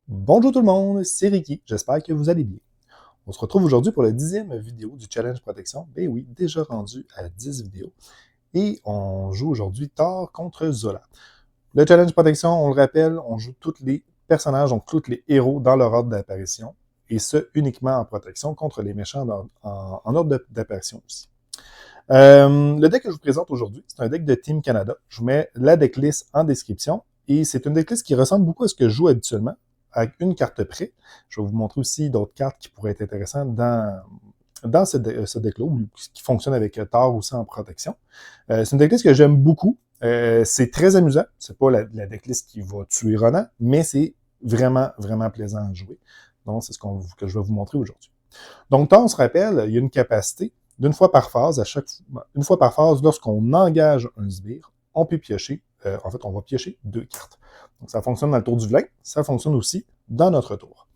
Bonjour tout le monde, c'est Ricky, j'espère que vous allez bien. On se retrouve aujourd'hui pour la 10e vidéo du Challenge Protection. Ben oui, déjà rendu à 10 vidéos. Et on joue aujourd'hui Thor contre Zola. Le Challenge Protection, on le rappelle, on joue tous les personnages, donc tous les héros dans leur ordre d'apparition. Et ce, uniquement en protection contre les méchants en ordre d'apparition aussi. Le deck que je vous présente aujourd'hui, c'est un deck de Team Canada. Je vous mets la decklist en description. Et c'est une decklist qui ressemble beaucoup à ce que je joue habituellement, avec une carte près. Je vais vous montrer aussi d'autres cartes qui pourraient être intéressantes dans ce deck-là, ou qui fonctionne avec Thor aussi en protection. C'est une decklist que j'aime beaucoup. C'est très amusant. C'est pas la decklist qui va tuer Ronan, mais c'est vraiment, vraiment plaisant à jouer. Donc, c'est ce que je vais vous montrer aujourd'hui. Donc, Thor, on se rappelle, il y a une capacité d'une fois par phase, une fois par phase, lorsqu'on engage un sbire, on peut piocher. En fait, on va piocher 2 cartes. Donc, ça fonctionne dans le tour du vilain, ça fonctionne aussi dans notre tour.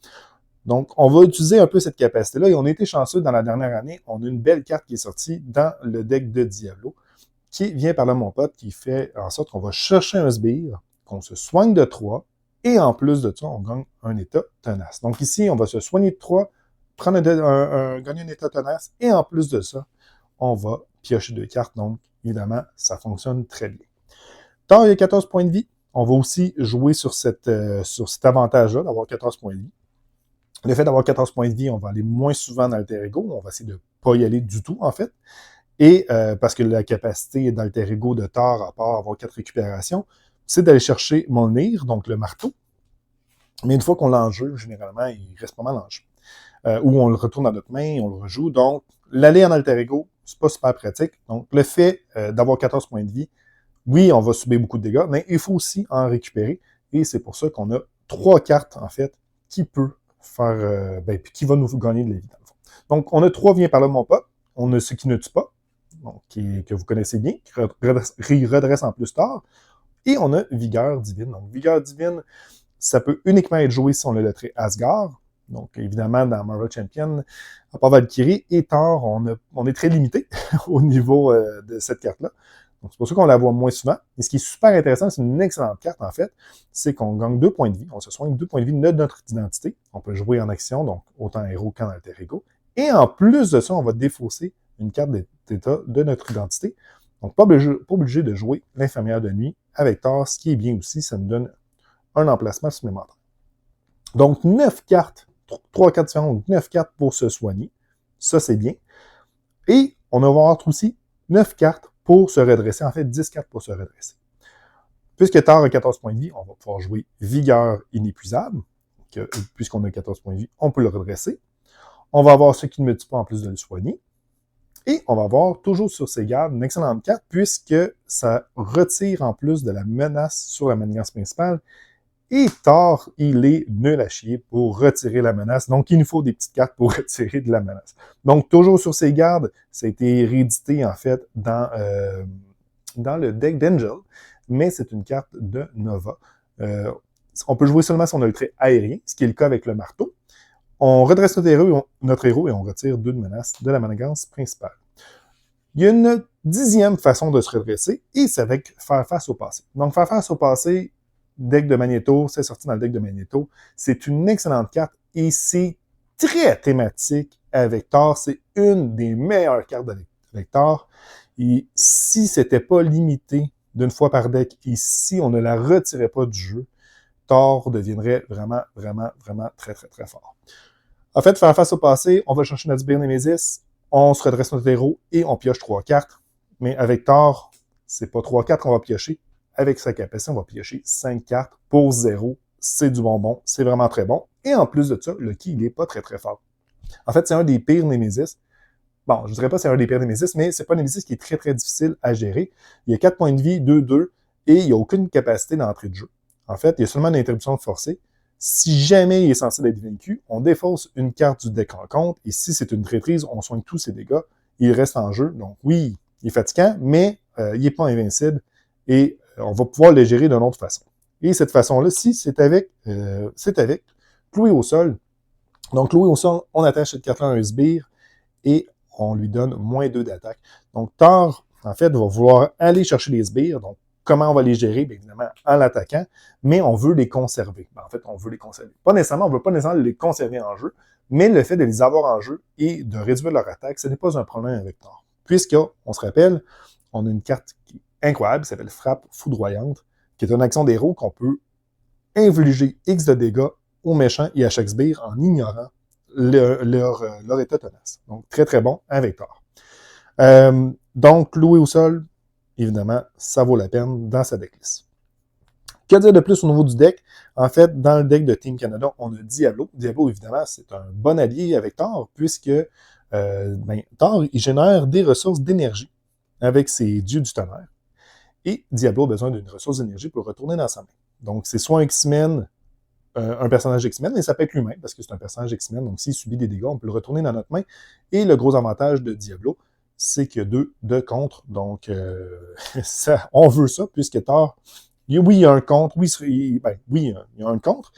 Donc, on va utiliser un peu cette capacité-là, et on a été chanceux dans la dernière année. On a une belle carte qui est sortie dans le deck de Diablo, qui vient par là, mon pote, qui fait en sorte qu'on va chercher un sbire, qu'on se soigne de 3, et en plus de ça, on gagne un état tenace. Donc ici, on va se soigner de 3, gagner un état tenace, et en plus de ça, on va piocher 2 cartes. Donc, évidemment, ça fonctionne très bien. Thor, il y a 14 points de vie. On va aussi jouer sur cet avantage-là, d'avoir 14 points de vie. Le fait d'avoir 14 points de vie, on va aller moins souvent dans l'alter ego. On va essayer de ne pas y aller du tout, en fait. Et parce que la capacité d'alter ego de Thor, à part avoir 4 récupérations, c'est d'aller chercher Mjolnir, donc le marteau. Mais une fois qu'on l'a en jeu, généralement, il reste pas mal en jeu. Ou on le retourne dans notre main, on le rejoue. Donc, l'aller en alter ego, c'est pas super pratique. Donc, le fait d'avoir 14 points de vie, oui, on va subir beaucoup de dégâts, mais il faut aussi en récupérer. Et c'est pour ça qu'on a 3 cartes, en fait, qui peut faire, qui va nous gagner de la vie, dans le fond. Donc, on a 3 viens par là, mon pote. On a ce qui ne tue pas, donc, que vous connaissez bien, qui redresse en plus tard. Et on a Vigueur divine. Donc, Vigueur divine, ça peut uniquement être joué si on a le trait Asgard. Donc, évidemment, dans Marvel Champion, à part Valkyrie et Thor, on est très limité au niveau de cette carte-là. Donc, c'est pour ça qu'on la voit moins souvent. Et ce qui est super intéressant, c'est une excellente carte, en fait, c'est qu'on gagne 2 points de vie. On se soigne 2 points de vie de notre identité. On peut jouer en action, donc autant héros qu'en alter ego. Et en plus de ça, on va défausser une carte d'état de notre identité. Donc, pas obligé de jouer l'infirmière de nuit avec Thor, ce qui est bien aussi, ça nous donne un emplacement supplémentaire. Donc, 9 cartes, 3 cartes différentes, 9 cartes pour se soigner. Ça, c'est bien. Et on va avoir aussi 9 cartes pour se redresser. En fait, 10 cartes pour se redresser. Puisque Thor a 14 points de vie, on va pouvoir jouer Vigueur inépuisable. Puisqu'on a 14 points de vie, on peut le redresser. On va avoir ce qui ne me tue pas en plus de le soigner. Et on va avoir toujours sur ses gardes une excellente carte puisque ça retire en plus de la menace sur la manigance principale. Et Thor, il est nul à chier pour retirer la menace. Donc, il nous faut des petites cartes pour retirer de la menace. Donc, toujours sur ses gardes, ça a été réédité, en fait, dans le deck d'Angel, mais c'est une carte de Nova. On peut jouer seulement si on a le trait aérien, ce qui est le cas avec le marteau. On redresse notre héros et on retire 2 de menaces de la manigance principale. Il y a une 10e façon de se redresser, et c'est avec faire face au passé. Donc, faire face au passé, deck de Magneto, c'est sorti dans le deck de Magneto. C'est une excellente carte et c'est très thématique avec Thor. C'est une des meilleures cartes avec Thor. Et si c'était pas limité d'une fois par deck et si on ne la retirait pas du jeu, Thor deviendrait vraiment, vraiment, vraiment très, très, très fort. En fait, faire face au passé, on va chercher notre sbire Nemesis, on se redresse notre héros et on pioche 3 cartes. Mais avec Thor, c'est pas 3 cartes qu'on va piocher. Avec sa capacité, on va piocher 5 cartes pour 0. C'est du bonbon, c'est vraiment très bon. Et en plus de ça, Loki, il est pas très très fort. En fait, c'est un des pires Nemesis. Bon, je dirais pas que c'est un des pires Nemesis, mais c'est pas un Nemesis qui est très très difficile à gérer. Il y a 4 points de vie, 2-2, et il n'y a aucune capacité d'entrée de jeu. En fait, il y a seulement une interruption forcée. Si jamais il est censé être vaincu, on défausse une carte du deck rencontre, et si c'est une traîtrise, on soigne tous ses dégâts, il reste en jeu. Donc oui, il est fatigant, mais il n'est pas invincible, et on va pouvoir le gérer d'une autre façon. Et cette façon-là, si c'est avec cloué au sol. Donc cloué au sol, on attache cette carte-là à un sbire, et on lui donne moins 2 d'attaque. Donc Thor, en fait, va vouloir aller chercher les sbires. Donc comment on va les gérer? Bien évidemment, en l'attaquant, mais on veut les conserver. En fait, on veut les conserver. Pas nécessairement, on ne veut pas nécessairement les conserver en jeu, mais le fait de les avoir en jeu et de réduire leur attaque, ce n'est pas un problème avec Thor. Puisqu'on se rappelle, on a une carte qui est incroyable, qui s'appelle Frappe foudroyante, qui est une action d'héros qu'on peut infliger X de dégâts aux méchants et à chaque sbire en ignorant leur état tenace. Donc, très, très bon avec Thor. Donc, louer au sol, évidemment, ça vaut la peine dans sa decklist. Que dire de plus au niveau du deck? En fait, dans le deck de Team Canada, on a Diablo. Diablo, évidemment, c'est un bon allié avec Thor, puisque Thor, il génère des ressources d'énergie avec ses dieux du tonnerre. Et Diablo a besoin d'une ressource d'énergie pour le retourner dans sa main. Donc, c'est soit un X-Men, un personnage X-Men, mais ça peut être lui-même, parce que c'est un personnage X-Men, donc s'il subit des dégâts, on peut le retourner dans notre main. Et le gros avantage de Diablo, c'est qu'il y a 2 de contre, donc ça, on veut ça, puisque Thor, oui, il y a un contre, il y a un contre,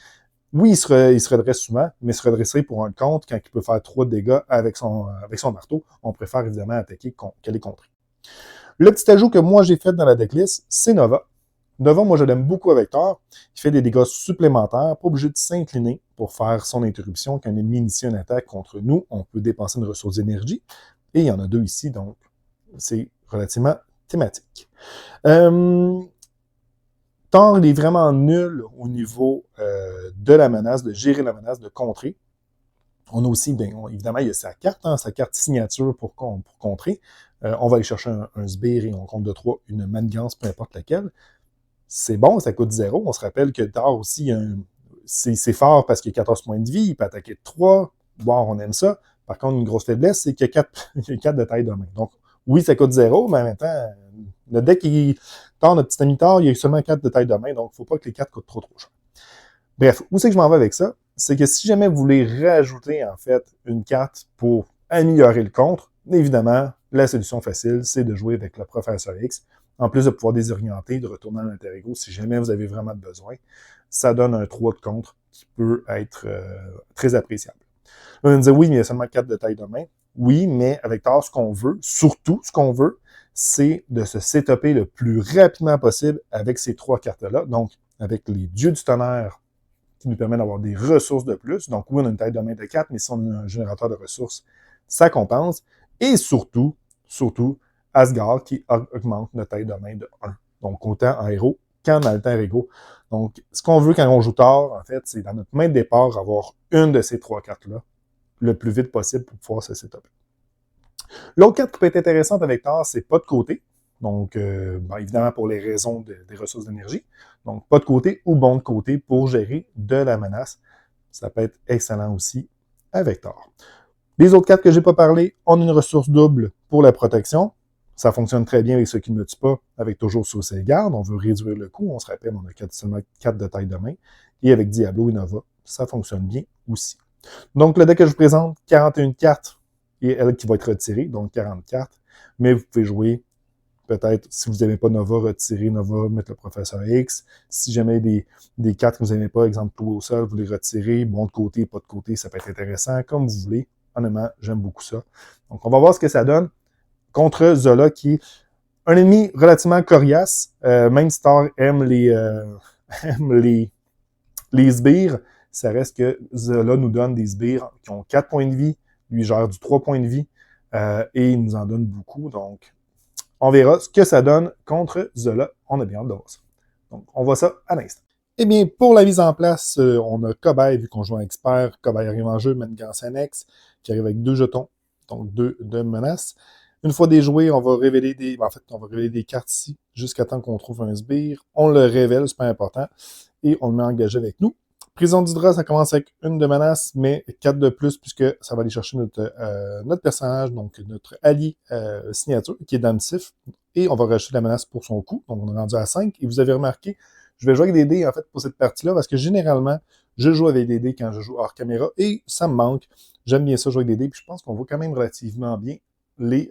oui, il se redresse souvent, mais se redresser pour un contre, quand il peut faire 3 dégâts avec son marteau, on préfère évidemment attaquer qu'aller contrer. Le petit ajout que moi j'ai fait dans la decklist, c'est Nova. Nova, moi je l'aime beaucoup avec Thor. Il fait des dégâts supplémentaires, pas obligé de s'incliner pour faire son interruption. Quand un ennemi initie une attaque contre nous, on peut dépenser une ressource d'énergie. Et il y en a 2 ici, donc c'est relativement thématique. Thor, il est vraiment nul au niveau de la menace, de gérer la menace, de contrer. On a aussi, évidemment, il y a sa carte signature pour contrer. On va aller chercher un sbire et on compte de 3 une manigance, peu importe laquelle. C'est bon, ça coûte 0. On se rappelle que Thor aussi, c'est fort parce qu'il y a 14 points de vie, il peut attaquer de 3. Bon, on aime ça. Par contre, une grosse faiblesse, c'est qu'il y a 4 de taille de main. Donc, oui, ça coûte 0, mais en même temps, le deck, Thor, notre petit ami Thor, il y a seulement 4 de taille de main, donc il ne faut pas que les 4 coûtent trop cher. Bref, où c'est que je m'en vais avec ça? C'est que si jamais vous voulez rajouter, en fait, une carte pour améliorer le contre, évidemment, la solution facile, c'est de jouer avec le Professeur X. En plus de pouvoir désorienter, de retourner à l'alter ego, si jamais vous avez vraiment besoin, ça donne un 3 de contre qui peut être très appréciable. Là, on me dit, oui, mais il y a seulement 4 de taille de main. Oui, mais avec Thor, ce qu'on veut, surtout ce qu'on veut, c'est de se setuper le plus rapidement possible avec ces 3 cartes-là. Donc, avec les dieux du tonnerre, qui nous permet d'avoir des ressources de plus. Donc, oui, on a une taille de main de 4, mais si on a un générateur de ressources, ça compense. Et surtout, Asgard qui augmente notre taille de main de 1. Donc, autant en héros qu'en alter ego. Donc, ce qu'on veut quand on joue Thor, en fait, c'est dans notre main de départ avoir une de ces 3 cartes-là le plus vite possible pour pouvoir se setuper. L'autre carte qui peut être intéressante avec Thor, c'est pas de côté. Donc, évidemment, pour les raisons des ressources d'énergie. Donc, pas de côté ou bon de côté pour gérer de la menace. Ça peut être excellent aussi avec Thor. Les autres cartes que j'ai pas parlé, on a une ressource double pour la protection. Ça fonctionne très bien avec ceux qui ne me tuent pas, avec toujours Saucer Garde. On veut réduire le coût. On se rappelle, on a seulement 4 de taille de main. Et avec Diablo et Nova, ça fonctionne bien aussi. Donc, le deck que je vous présente, 41 cartes et elle qui va être retirée, donc 40 cartes. Mais vous pouvez jouer, peut-être, si vous n'aimez pas Nova, retirer Nova, mettre le Professeur X. Si jamais des cartes que vous n'aimez pas, exemple, tout au sol, vous les retirez, bon de côté, pas de côté, ça peut être intéressant, comme vous voulez. Honnêtement, j'aime beaucoup ça. Donc, on va voir ce que ça donne contre Zola, qui est un ennemi relativement coriace. Même si Thor aime les sbires, ça reste que Zola nous donne des sbires qui ont 4 points de vie, lui gère du 3 points de vie, et il nous en donne beaucoup. Donc, on verra ce que ça donne contre Zola. On a bien hâte de voir ça. Donc, on voit ça à l'instant. Eh bien, pour la mise en place, on a Cobaye, vu qu'on joue un expert. Cobaye arrive en jeu, Manigance annexe, qui arrive avec 2 jetons, donc 2 de menaces. Une fois déjoué, on va révéler des cartes ici, jusqu'à temps qu'on trouve un sbire. On le révèle, c'est pas important, et on le met engagé avec nous. Prison d'Hydra, ça commence avec 1 de menace, mais 4 de plus, puisque ça va aller chercher notre personnage, donc notre allié signature, qui est Damsif, et on va rajouter la menace pour son coup. Donc, on est rendu à 5, et vous avez remarqué, je vais jouer avec des dés, en fait, pour cette partie-là, parce que généralement, je joue avec des dés quand je joue hors caméra, et ça me manque. J'aime bien ça, jouer avec des dés, puis je pense qu'on voit quand même relativement bien les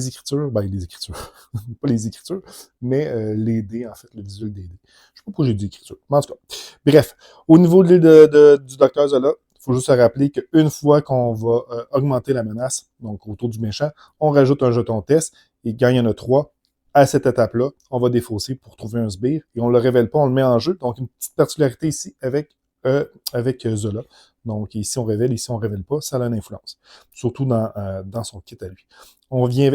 écritures, les écritures, pas les écritures, mais les dés, en fait, le visuel des dés. Je sais pas pourquoi j'ai dit écriture, mais en tout cas. Bref, au niveau de l'île du Docteur Zola, il faut juste se rappeler qu'une fois qu'on va augmenter la menace, donc autour du méchant, on rajoute un jeton test, et quand il y en a 3, à cette étape-là, on va défausser pour trouver un sbire et on ne le révèle pas, on le met en jeu. Donc, une petite particularité ici avec Zola. Donc, ici, on révèle, ici, on ne révèle pas. Ça a une influence. Surtout dans son kit à lui.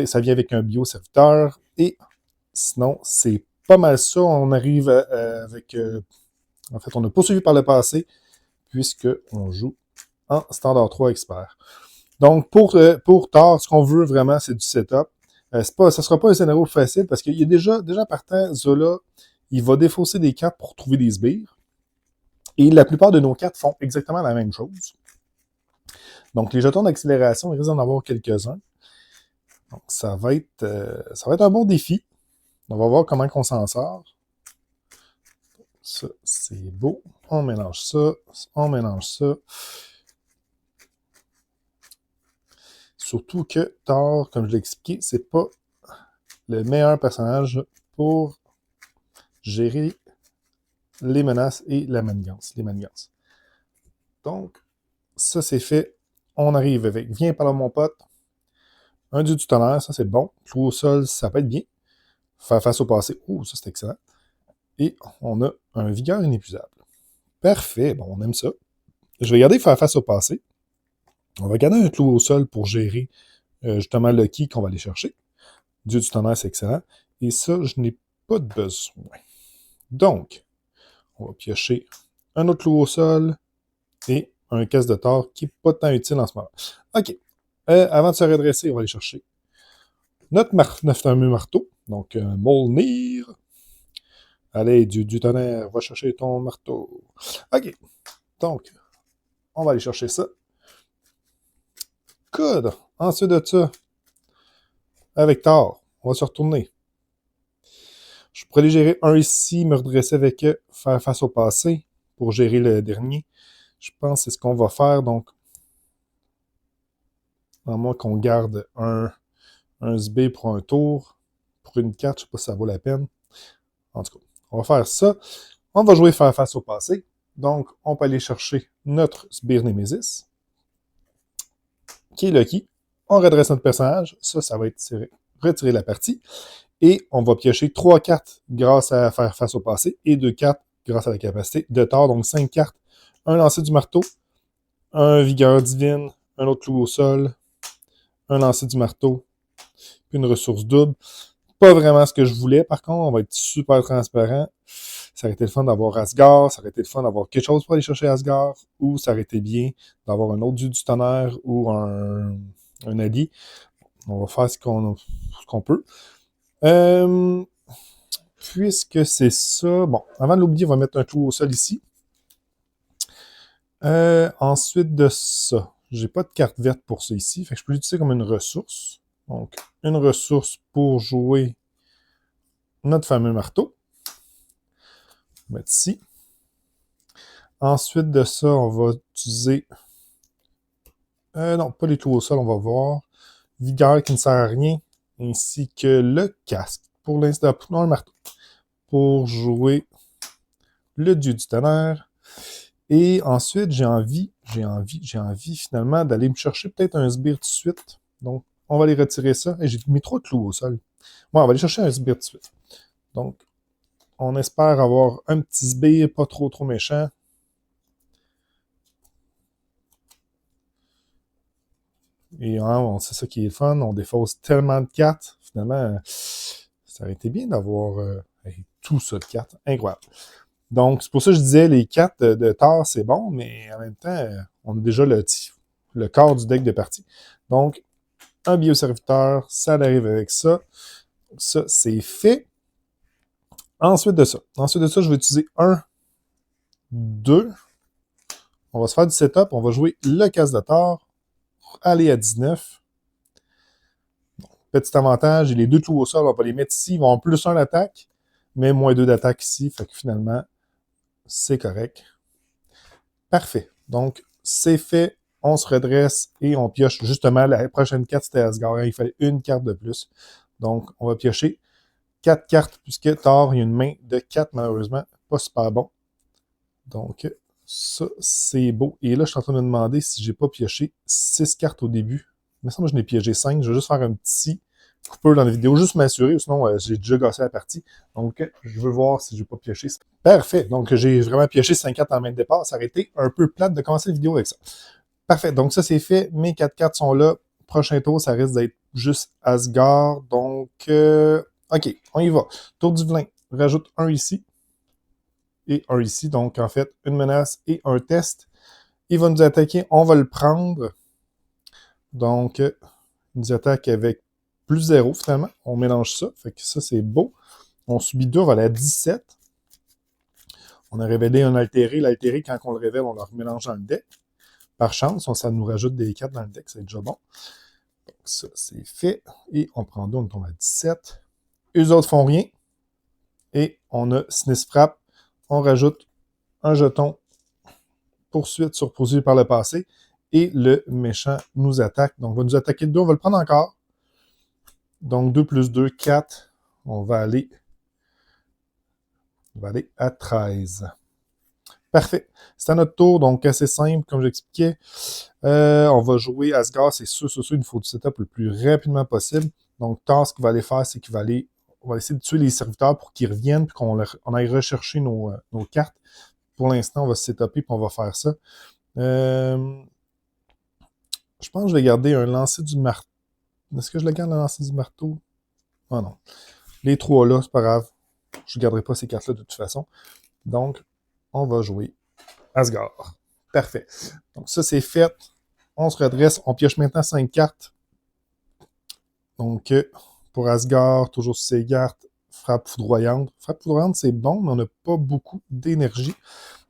Ça vient avec un bio-serviteur. Et sinon, c'est pas mal ça. On arrive avec... en fait, on a poursuivi par le passé puisqu'on joue en standard 3 expert. Donc, pour Thor, ce qu'on veut vraiment, c'est du setup. Ça ne sera pas un scénario facile parce qu'il y a déjà partant, Zola, il va défausser des cartes pour trouver des sbires. Et la plupart de nos cartes font exactement la même chose. Donc, les jetons d'accélération, il risque d'en avoir quelques-uns. Donc, ça va être un bon défi. On va voir comment on s'en sort. Ça, c'est beau. On mélange ça. On mélange ça. Surtout que Thor, comme je l'ai expliqué, c'est pas le meilleur personnage pour gérer les menaces et les manigances. Donc, ça c'est fait. On arrive avec, viens par là mon pote, un dieu du tonnerre, ça c'est bon. Clou au sol, ça peut être bien. Faire face au passé, ça c'est excellent. Et on a un vigueur inépuisable. Parfait, bon, on aime ça. Je vais garder faire face au passé. On va garder un clou au sol pour gérer justement le qui qu'on va aller chercher. Dieu du tonnerre, c'est excellent. Et ça, je n'ai pas de besoin. Donc, on va piocher un autre clou au sol et un caisse de Thor qui n'est pas tant utile en ce moment. OK. Avant de se redresser, on va aller chercher notre fameux marteau. Donc, Molnir. Allez, Dieu du tonnerre, va chercher ton marteau. OK. Donc, on va aller chercher ça. Good. Ensuite de ça, avec Thor, on va se retourner. Je pourrais aller gérer un ici, me redresser avec faire face au passé pour gérer le dernier. Je pense que c'est ce qu'on va faire. Donc, à moins qu'on garde un SB pour un tour, pour une carte, je ne sais pas si ça vaut la peine. En tout cas, on va faire ça. On va jouer faire face au passé. Donc, on peut aller chercher notre Sbire Nemesis, qui est Lucky. On redresse notre personnage. Ça va être retirer la partie. Et on va piocher 3 cartes grâce à faire face au passé et 2 cartes grâce à la capacité de Thor. Donc 5 cartes. Un lancer du marteau, un vigueur divine, un autre clou au sol, un lancer du marteau, puis une ressource double. Pas vraiment ce que je voulais, par contre, on va être super transparent. Ça aurait été le fun d'avoir Asgard, ça aurait été le fun d'avoir quelque chose pour aller chercher Asgard, ou ça aurait été bien d'avoir un autre dieu du tonnerre ou un allié. On va faire ce qu'on peut. Puisque c'est ça, bon, avant de l'oublier, on va mettre un clou au sol ici. Ensuite de ça, j'ai pas de carte verte pour ça ici, fait que je peux l'utiliser comme une ressource. Donc, une ressource pour jouer notre fameux marteau. On va mettre ici. Ensuite de ça, on va utiliser... non, pas les clous au sol, on va voir. Vigueur qui ne sert à rien, ainsi que le casque. Pour l'instant, non, le marteau. Pour jouer le dieu du tonnerre. Et ensuite, j'ai envie finalement d'aller me chercher peut-être un sbire tout de suite. Donc, on va aller retirer ça. Et j'ai mis 3 clous au sol. Bon, on va aller chercher un sbire tout de suite. Donc, on espère avoir un petit sbire pas trop méchant. Et c'est ça qui est le fun. On défausse tellement de cartes. Finalement, ça aurait été bien d'avoir tout ça de cartes. Incroyable. Donc, c'est pour ça que je disais, les cartes de Thor, c'est bon, mais en même temps, on a déjà le corps du deck de partie. Donc, un bioserviteur, ça arrive avec ça. Ça, c'est fait. Ensuite de ça, je vais utiliser 1, 2. On va se faire du setup. On va jouer le casse de Thor. Aller à 19. Petit avantage, j'ai les 2 clous au sol. On va pas les mettre ici. Ils vont avoir plus 1 d'attaque, mais moins 2 d'attaque ici. Fait que finalement, c'est correct. Parfait. Donc, c'est fait. On se redresse et on pioche justement la prochaine carte, c'était Asgard. Il fallait une carte de plus. Donc, on va piocher 4 cartes, puisque Thor, il y a une main de 4, malheureusement. Pas super bon. Donc, ça, c'est beau. Et là, je suis en train de me demander si j'ai pas pioché 6 cartes au début. Il me semble que je n'ai piégé 5. Je vais juste faire un petit coupure dans la vidéo, juste m'assurer, sinon j'ai déjà gossé la partie. Donc, je veux voir si j'ai pas pioché. Parfait. Donc, j'ai vraiment pioché 5 cartes en main de départ. Ça aurait été un peu plate de commencer la vidéo avec ça. Parfait. Donc, ça, c'est fait. Mes 4 cartes sont là. Prochain tour, ça risque d'être juste Asgard. Donc, OK, on y va. Tour du vilain. Rajoute un ici et un ici. Donc, en fait, une menace et un test. Il va nous attaquer. On va le prendre. Donc, il nous attaque avec plus 0, finalement. On mélange ça. Fait que ça, c'est beau. On subit 2, on va aller à 17. On a révélé un altéré. L'altéré, quand on le révèle, on le remélange dans le deck. Par chance, ça nous rajoute des cartes dans le deck. C'est déjà bon. Donc, ça, c'est fait. Et on prend 2, on tombe à 17. Eux autres font rien. Et on a Sinistre Frappe. On rajoute un jeton poursuite sur poursuivi par le passé. Et le méchant nous attaque. Donc, on va nous attaquer de 2. On va le prendre encore. Donc, 2 plus 2, 4. On va aller à 13. Parfait. C'est à notre tour, donc assez simple, comme j'expliquais. On va jouer Asgard, c'est sûr, il nous faut du setup le plus rapidement possible. Donc, Thor, ce qu'il va aller faire, c'est qu'il va aller... On va essayer de tuer les serviteurs pour qu'ils reviennent, puis qu'on aille rechercher nos cartes. Pour l'instant, on va se setuper, puis on va faire ça. Je pense que je vais garder un lancer du marteau. Est-ce que je le garde, le lancer du marteau? Ah non. Les 3 là, c'est pas grave. Je ne garderai pas ces cartes-là de toute façon. Donc, on va jouer Asgard. Parfait. Donc, ça, c'est fait. On se redresse. On pioche maintenant 5 cartes. Donc, pour Asgard, toujours sur ses cartes, frappe foudroyante. Frappe foudroyante, c'est bon, mais on n'a pas beaucoup d'énergie.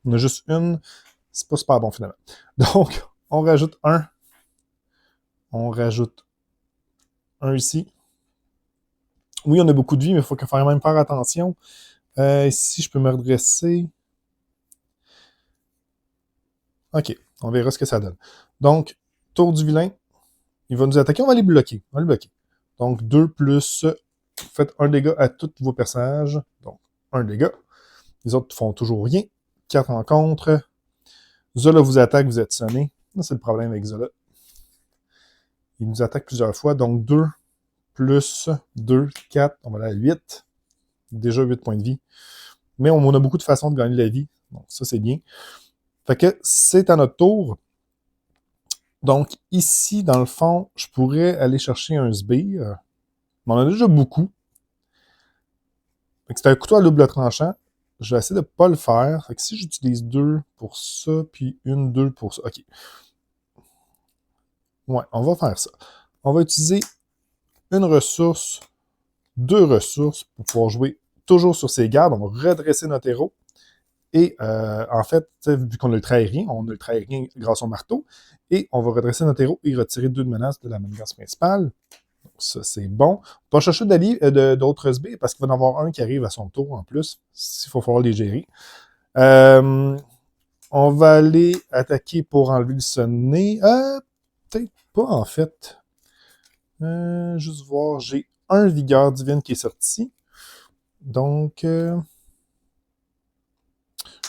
On a juste une. C'est pas super bon, finalement. Donc, on rajoute un. On rajoute un ici. Oui, on a beaucoup de vie, mais il faut quand même faire attention. Ici, je peux me redresser. OK, on verra ce que ça donne. Donc, tour du vilain. Il va nous attaquer, on va les bloquer. On va le bloquer. Donc, 2 plus... Faites un dégât à tous vos personnages. Donc, un dégât. Les autres font toujours rien. 4 rencontres. Zola vous attaque, vous êtes sonné. C'est le problème avec Zola. Il nous attaque plusieurs fois. Donc, 2 plus 2, 4. On va aller à 8. Déjà 8 points de vie. Mais on a beaucoup de façons de gagner la vie. Donc, ça, c'est bien. Fait que c'est à notre tour. Donc, ici, dans le fond, je pourrais aller chercher un sbire. Mais on en a déjà beaucoup. C'est un couteau à double tranchant. Je vais essayer de ne pas le faire. Fait que si j'utilise 2 pour ça, puis 2 pour ça. OK. Ouais, on va faire ça. On va utiliser une ressource, 2 ressources pour pouvoir jouer toujours sur ses gardes. On va redresser notre héros. Et en fait, vu qu'on a le trait aérien, on a le trait aérien grâce au marteau. Et on va redresser notre héros et retirer 2 de menaces de la menace principale. Donc, ça, c'est bon. On va chercher d'autres SB parce qu'il va y en avoir un qui arrive à son tour en plus. S'il faut falloir les gérer. On va aller attaquer pour enlever le sonnet. Peut-être pas en fait. Juste voir, j'ai un vigueur divine qui est sorti. Donc,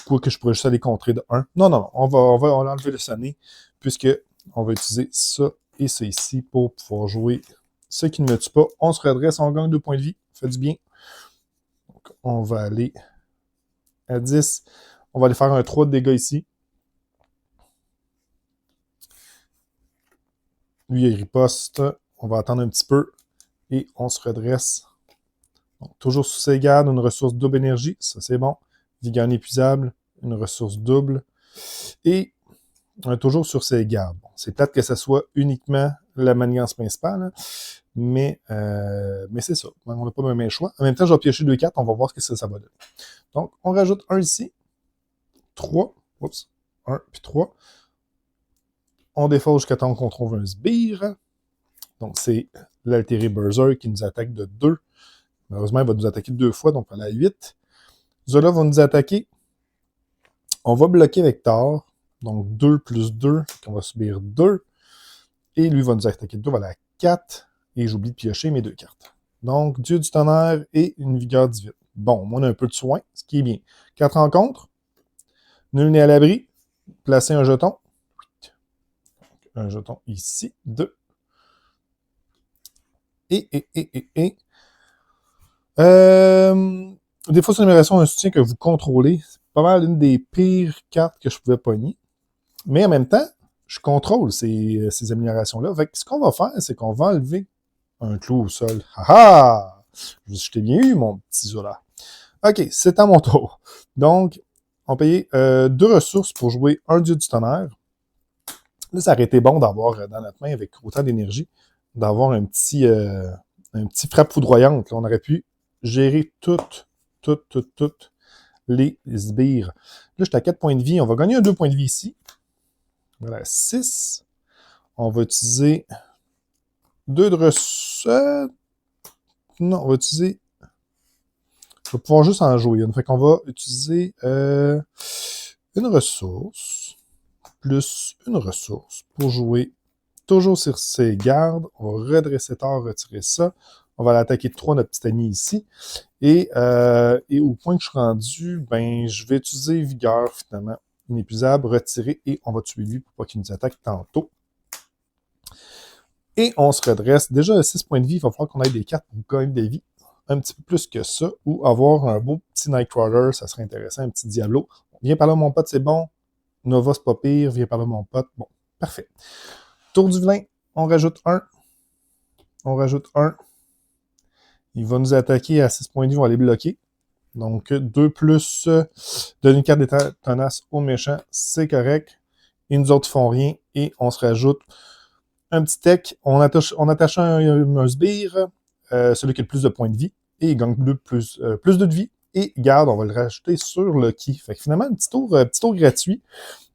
quoi que je pourrais juste aller contrer de 1. Non, on va enlever le sonnet, puisque on va utiliser ça et ça ici pour pouvoir jouer ce qui ne me tue pas. On se redresse, on gagne 2 points de vie. Ça fait du bien. Donc, on va aller à 10. On va aller faire un 3 de dégâts ici. Lui, il riposte. On va attendre un petit peu. Et on se redresse. Donc, toujours sous ses gardes, une ressource double énergie. Ça, c'est bon. Vigueur inépuisable. Une ressource double. Et toujours sur ses gardes. Bon, c'est plate que ce soit uniquement la maniance principale, hein, mais c'est ça. On n'a pas le même choix. En même temps, je vais piocher 2 cartes. On va voir ce que ça va donner. Donc, on rajoute un ici. 3. Oups. 1 puis 3. On défausse jusqu'à temps qu'on trouve un sbire. Donc, c'est l'altéré Berserk qui nous attaque de 2. Malheureusement, il va nous attaquer 2 fois, donc on a 8. Zola va nous attaquer. On va bloquer avec Thor. Donc, 2 plus 2. On va subir 2. Et lui va nous attaquer de 2. On va aller à 4. Et j'oublie de piocher mes 2 cartes. Donc, Dieu du tonnerre et une vigueur divine. Bon, moi, on a un peu de soin, ce qui est bien. 4 rencontres. Nul n'est à l'abri. Placer un jeton. Un jeton ici. 2. Défaut d'amélioration d'un soutien que vous contrôlez. C'est pas mal une des pires cartes que je pouvais pogner. Mais en même temps, je contrôle ces améliorations-là. Fait que ce qu'on va faire, c'est qu'on va enlever un clou au sol. Haha! Je t'ai bien eu, mon petit Zola. OK, c'est à mon tour. Donc, on payait 2 ressources pour jouer un dieu du tonnerre. Là, ça aurait été bon d'avoir dans notre main, avec autant d'énergie, d'avoir un petit frappe foudroyante. Là, on aurait pu gérer toutes les sbires. Là, j'étais à 4 points de vie. On va gagner un 2 points de vie ici. Voilà, 6. On va utiliser 2 de ressources. Non, on va utiliser... Je vais pouvoir juste en jouer une. Fait qu'on va utiliser une ressource plus une ressource pour jouer toujours sur ses gardes. On va redresser tard, retirer ça. On va l'attaquer de 3, notre petit ami ici. Et au point que je suis rendu, ben, je vais utiliser vigueur, finalement, inépuisable, retirer, et on va tuer lui pour pas qu'il nous attaque tantôt. Et on se redresse. Déjà, à 6 points de vie, il va falloir qu'on ait des cartes pour gagner des vies. Un petit peu plus que ça, ou avoir un beau petit Nightcrawler, ça serait intéressant, un petit Diablo. Viens par là, mon pote, c'est bon. Nova, c'est pas pire. Viens par là, mon pote. Bon, parfait. Tour du vilain, on rajoute 1. On rajoute 1. Il va nous attaquer à 6 points de vie, on va les bloquer. Donc, 2 plus donner une carte d'état tenace au méchant, c'est correct. Et nous autres font rien, et on se rajoute un petit tech. On attache un sbire, celui qui a le plus de points de vie, et il gagne plus de vie. Et garde, on va le rajouter sur Lucky. Fait que finalement, un petit tour gratuit.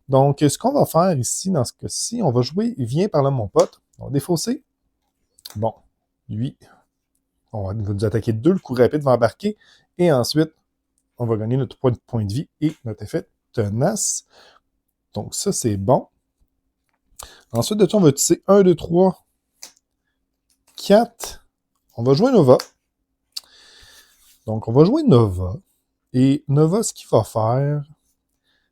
Donc, ce qu'on va faire ici, dans ce cas-ci, on va jouer, viens par là, mon pote. On va défausser. Bon, lui, il va nous attaquer 2, le coup rapide va embarquer. Et ensuite, on va gagner notre point de vie et notre effet tenace. Donc, ça, c'est bon. Ensuite de ça, on va utiliser 1, 2, 3, 4. On va jouer Nova. Donc, on va jouer Nova. Et Nova, ce qu'il va faire,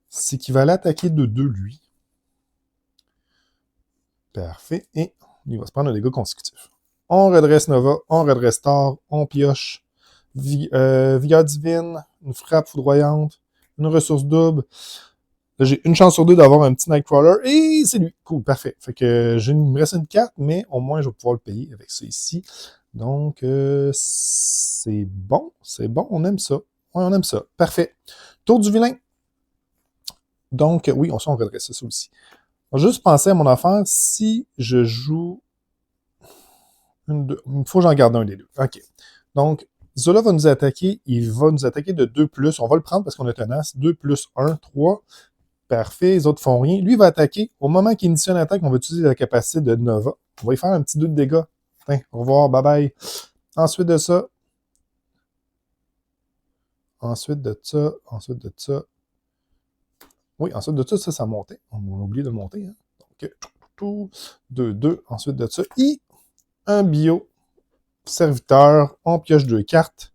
c'est qu'il va l'attaquer de 2, lui. Parfait. Et il va se prendre un dégât consécutif. On redresse Nova, on redresse Thor, on pioche vigueur divine, une frappe foudroyante, une ressource double. Là, j'ai une chance sur 2 d'avoir un petit Nightcrawler, et c'est lui. Cool, parfait. Fait que il me reste une carte, mais au moins je vais pouvoir le payer avec ça ici. Donc, c'est bon, on aime ça. Ouais, on aime ça. Parfait. Tour du vilain. Donc, oui, on redresse ça aussi. Juste penser à mon affaire, si je joue il faut que j'en garde un des deux. OK. Donc, Zola va nous attaquer. Il va nous attaquer de 2 plus. On va le prendre parce qu'on est tenace. 2 plus 1, 3. Parfait. Les autres font rien. Lui va attaquer. Au moment qu'il initie une attaque, on va utiliser la capacité de Nova. On va y faire un petit 2 de dégâts. Enfin, au revoir. Bye bye. Ensuite de ça. Oui, ensuite de ça, ça montait. On a oublié de le monter. Hein. Donc, 2, 2. Ensuite de ça. Un bio serviteur, on pioche 2 cartes.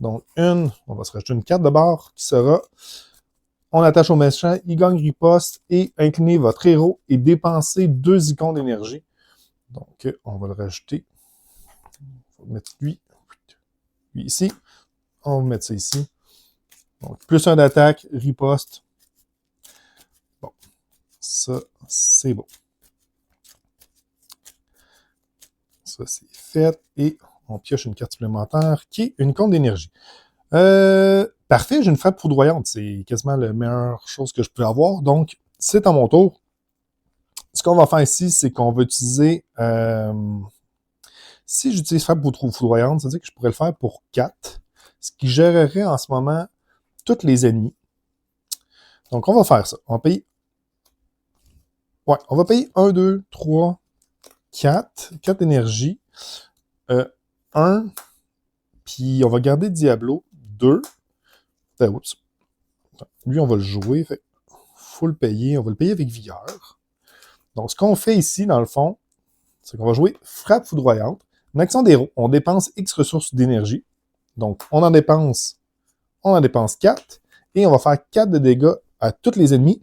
Donc, on va se rajouter une carte de bord qui sera, on attache au méchant, il gagne riposte et inclinez votre héros et dépensez 2 icônes d'énergie. Donc, on va le rajouter. On va mettre lui ici. On va mettre ça ici. Donc, plus 1 d'attaque, riposte. Bon, ça, c'est beau. Ça, c'est fait. Et on pioche une carte supplémentaire qui est une icône d'énergie. Parfait, j'ai une frappe foudroyante. C'est quasiment la meilleure chose que je peux avoir. Donc, c'est à mon tour. Ce qu'on va faire ici, c'est qu'on va utiliser... si j'utilise frappe foudroyante, ça veut dire que je pourrais le faire pour 4, ce qui gérerait en ce moment tous les ennemis. Donc, on va faire ça. On va payer... Ouais, on va payer 1, 2, 3, 4. 4 d'énergie. 1. Puis, on va garder Diablo. 2. Oups. Lui, on va le jouer. Fait faut le payer. On va le payer avec vigueur. Donc, ce qu'on fait ici, dans le fond, c'est qu'on va jouer frappe foudroyante. Une action d'héros. On dépense X ressources d'énergie. Donc, on en dépense 4. Et on va faire 4 de dégâts à tous les ennemis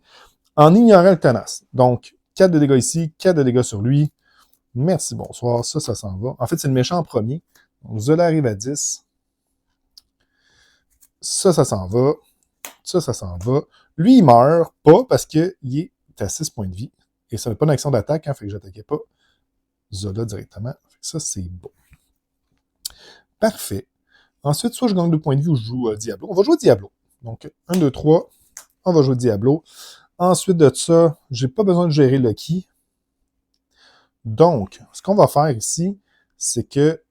en ignorant le tenace. Donc, 4 de dégâts ici, 4 de dégâts sur lui. Merci, bonsoir. Ça s'en va. En fait, c'est le méchant en premier. Donc, Zola arrive à 10. Ça s'en va. Ça s'en va. Lui, il meurt pas parce qu'il est à 6 points de vie. Et ça n'a pas d'action d'attaque, hein, fait que j'attaquais pas Zola directement. Fait que ça, c'est beau. Parfait. Ensuite, soit je gagne 2 points de vie ou je joue Diablo. On va jouer Diablo. Donc, 1, 2, 3. On va jouer Diablo. Ensuite de ça, j'ai pas besoin de gérer Lucky. Donc, ce qu'on va faire ici, c'est que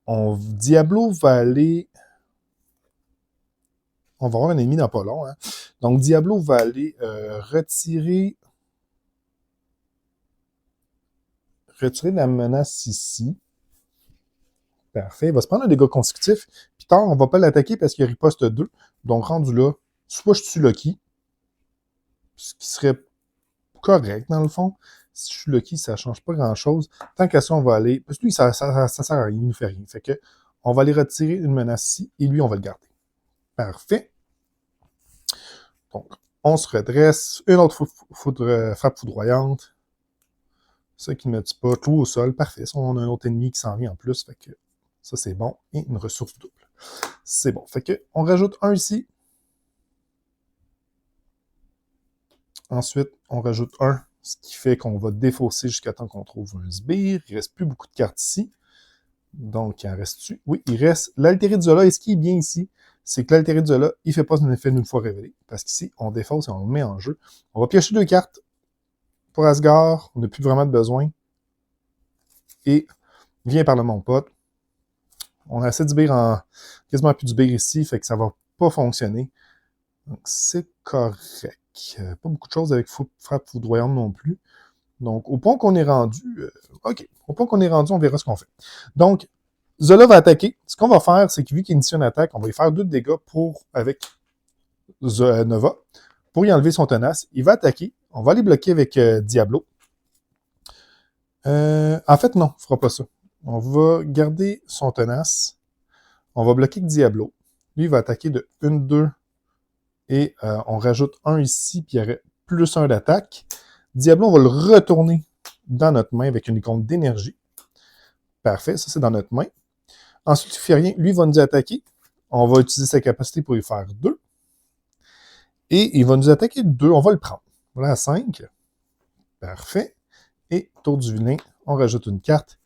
Diablo va aller... On va avoir un ennemi dans pas long. Hein? Donc, Diablo va aller retirer la menace ici. Parfait. Il va se prendre un dégât consécutif. Puis tard, on va pas l'attaquer parce qu'il riposte 2. Donc, rendu là, soit je tue Lucky, ce qui serait correct dans le fond. Si je suis Lucky, ça change pas grand-chose. Tant qu'à ça, on va aller... Parce que lui, ça sert à rien, il nous fait rien. Fait que, on va aller retirer une menace ici et lui, on va le garder. Parfait. Donc, on se redresse. Une autre frappe foudroyante. Ça qui ne me tue pas. Tout au sol. Parfait. Ça, on a un autre ennemi qui s'en vient en plus. Fait que ça, c'est bon. Et une ressource double. C'est bon. Fait que on rajoute un ici. Ensuite, on rajoute un. Ce qui fait qu'on va défausser jusqu'à temps qu'on trouve un sbire. Il ne reste plus beaucoup de cartes ici. Donc, il en reste-tu? Oui, il reste l'altéré de Zola. Et ce qui est bien ici, c'est que l'altéré de Zola, il ne fait pas son effet d'une fois révélé. Parce qu'ici, on défausse et on le met en jeu. On va piocher 2 cartes. Pour Asgard, on n'a plus vraiment de besoin. Et viens par là, mon pote. On a assez de sbires quasiment plus de sbires ici, fait que ça va pas fonctionner. Donc, c'est correct. Pas beaucoup de choses avec frappe foudroyante non plus. Donc, au point qu'on est rendu... OK. Au point qu'on est rendu, on verra ce qu'on fait. Donc, Zola va attaquer. Ce qu'on va faire, c'est que vu qu'il initie une attaque, on va lui faire 2 de dégâts avec Nova. Pour y enlever son tenace, il va attaquer. On va aller bloquer avec Diablo. En fait, non, on ne fera pas ça. On va garder son tenace. On va bloquer avec Diablo. Lui, il va attaquer de 1, 2. Et on rajoute 1 ici, puis il y aurait plus 1 d'attaque. Diablo, on va le retourner dans notre main avec une icône d'énergie. Parfait, ça c'est dans notre main. Ensuite, il ne fait rien. Lui, il va nous attaquer. On va utiliser sa capacité pour lui faire 2. Et il va nous attaquer de 2. On va le prendre. Voilà, à 5. Parfait. Et tour du vilain, on rajoute une carte.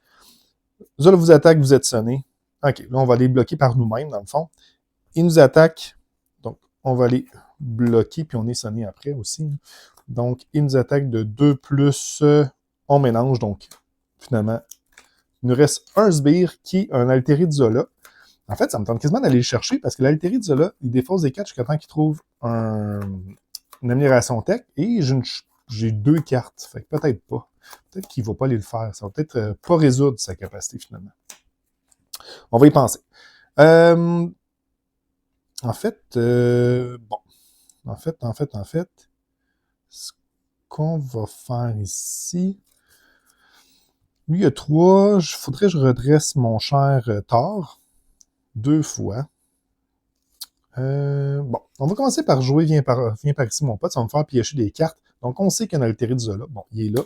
Zola vous attaque, vous êtes sonné. OK, là, on va les bloquer par nous-mêmes, dans le fond. Il nous attaque. Donc, on va les bloquer, puis on est sonné après aussi. Donc, il nous attaque de 2 plus... on mélange, donc, finalement, il nous reste un sbire qui est un altéré de Zola. En fait, ça me tente quasiment d'aller le chercher, parce que l'altéré de Zola, il défausse des 4 jusqu'à temps qu'il trouve une amélioration tech, et j'ai 2 cartes. Fait que peut-être pas. Peut-être qu'il ne va pas aller le faire. Ça va peut-être pas résoudre sa capacité, finalement. On va y penser. En fait, bon. En fait, ce qu'on va faire ici... Lui, il y a 3. Il faudrait que je redresse mon cher Thor 2 fois. Bon, on va commencer par jouer Viens par ici, mon pote. Ça va me faire piocher des cartes. Donc, on sait qu'il y a un altéré de Zola. Bon, il est là.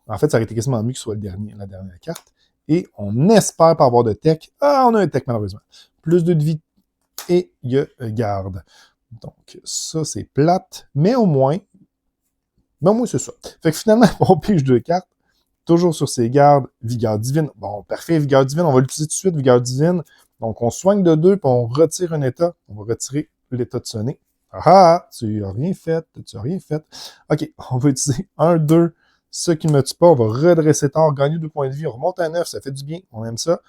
En fait, ça aurait été quasiment mieux que ce soit la dernière carte. Et on espère pas avoir de tech. Ah, on a un tech, malheureusement. Plus 2 de vie. Et il y a garde. Donc, ça, c'est plate. Mais au moins, c'est ça. Fait que finalement, on pige 2 cartes. Toujours sur ses gardes, Vigueur divine. Bon, parfait, Vigueur divine, on va l'utiliser tout de suite, Vigueur divine. Donc, on soigne de 2, puis on retire un état. On va retirer l'état de sonner. Ah, tu n'as rien fait, OK, on va utiliser 1, 2, ce qui ne me tue pas. On va redresser Thor, gagner 2 points de vie. On remonte à 9, ça fait du bien, on aime ça.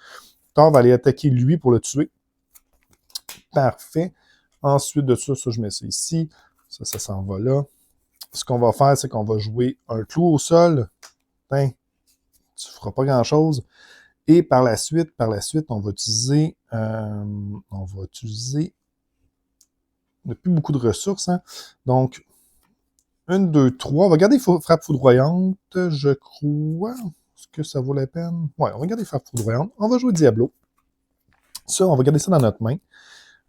Thor va aller attaquer lui pour le tuer. Parfait. Ensuite de ça, je mets ça ici. Ça s'en va là. Ce qu'on va faire, c'est qu'on va jouer un clou au sol. Ben, tu ne feras pas grand-chose. Et par la suite, on va utiliser... on n'a plus beaucoup de ressources. Hein? Donc, 1, 2, 3. On va garder frappe foudroyante, je crois. Est-ce que ça vaut la peine? Ouais, on va garder frappe foudroyante. On va jouer Diablo. Ça, on va garder ça dans notre main.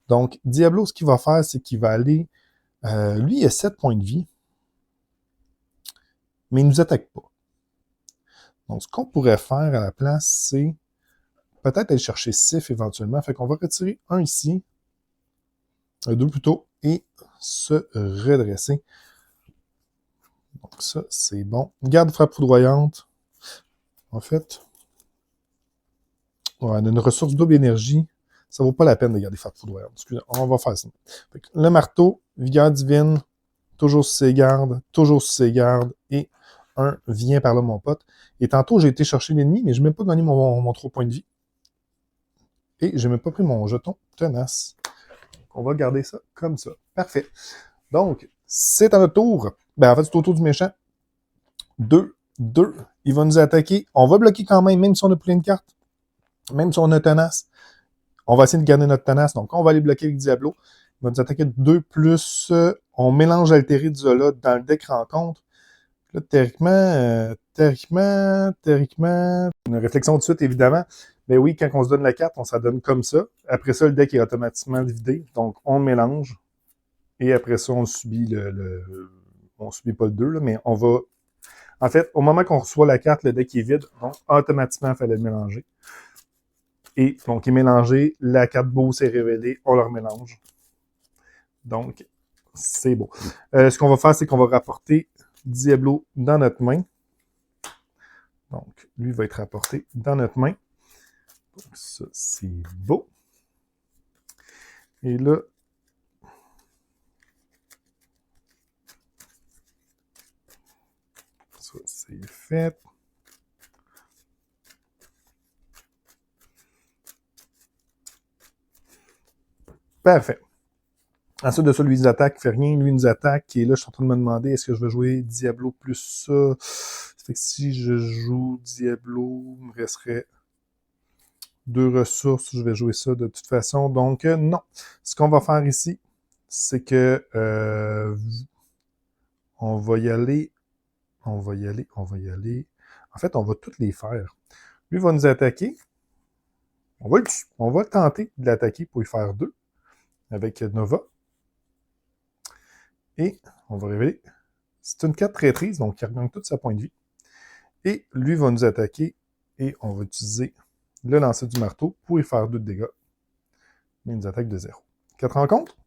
Donc, Diablo, ce qu'il va faire, c'est qu'il va aller... lui, il a 7 points de vie. Mais il ne nous attaque pas. Donc, ce qu'on pourrait faire à la place, c'est peut-être aller chercher Sif éventuellement. Fait qu'on va retirer un ici, deux plutôt, et se redresser. Donc ça, c'est bon. Garde frappe foudroyante. En fait, on a une ressource double énergie. Ça vaut pas la peine de garder frappe foudroyante. Excusez, on va faire ça. Fait que le marteau, vigueur divine, toujours sous ses gardes, toujours sous ses gardes, et un, viens par là, mon pote. Et tantôt, j'ai été chercher l'ennemi, mais je n'ai même pas gagné mon 3 points de vie. Et j'ai même pas pris mon jeton tenace. On va garder ça comme ça. Parfait. Donc, c'est à notre tour. Ben, en fait, c'est au tour du méchant. 2, 2. Il va nous attaquer. On va bloquer quand même si on a plein de cartes. Même si on a tenace. On va essayer de garder notre tenace. Donc, on va aller bloquer avec Diablo. Il va nous attaquer de 2 plus. On mélange altéré de Zola dans le deck rencontre. Là, théoriquement, une réflexion tout de suite, évidemment. Mais oui, quand on se donne la carte, on s'en donne comme ça. Après ça, le deck est automatiquement vidé. Donc, on mélange. Et après ça, on subit on subit pas le 2, là, mais on va... En fait, au moment qu'on reçoit la carte, le deck est vide. Donc, automatiquement, il fallait le mélanger. Et donc, il est mélangé. La carte boost est révélée. On le remélange. Donc, c'est beau. Ce qu'on va faire, c'est qu'on va rapporter Diablo dans notre main. Donc, lui va être rapporté dans notre main. Donc, ça, c'est beau. Et là, ça, c'est fait. Parfait. Ensuite de ça, lui, il nous attaque, il fait rien. Lui, il nous attaque. Et là, je suis en train de me demander, est-ce que je vais jouer Diablo plus ça? Ça fait que si je joue Diablo, il me resterait 2 ressources. Je vais jouer ça de toute façon. Donc, non. Ce qu'on va faire ici, c'est que on va y aller. En fait, on va toutes les faire. Lui va nous attaquer. On va tenter de l'attaquer pour y faire 2 avec Nova. Et on va révéler. C'est une carte traîtrise, donc il regagne tout sa point de vie. Et lui va nous attaquer et on va utiliser le lancer du marteau pour y faire 2 de dégâts. Mais il nous attaque de 0. 4 rencontres.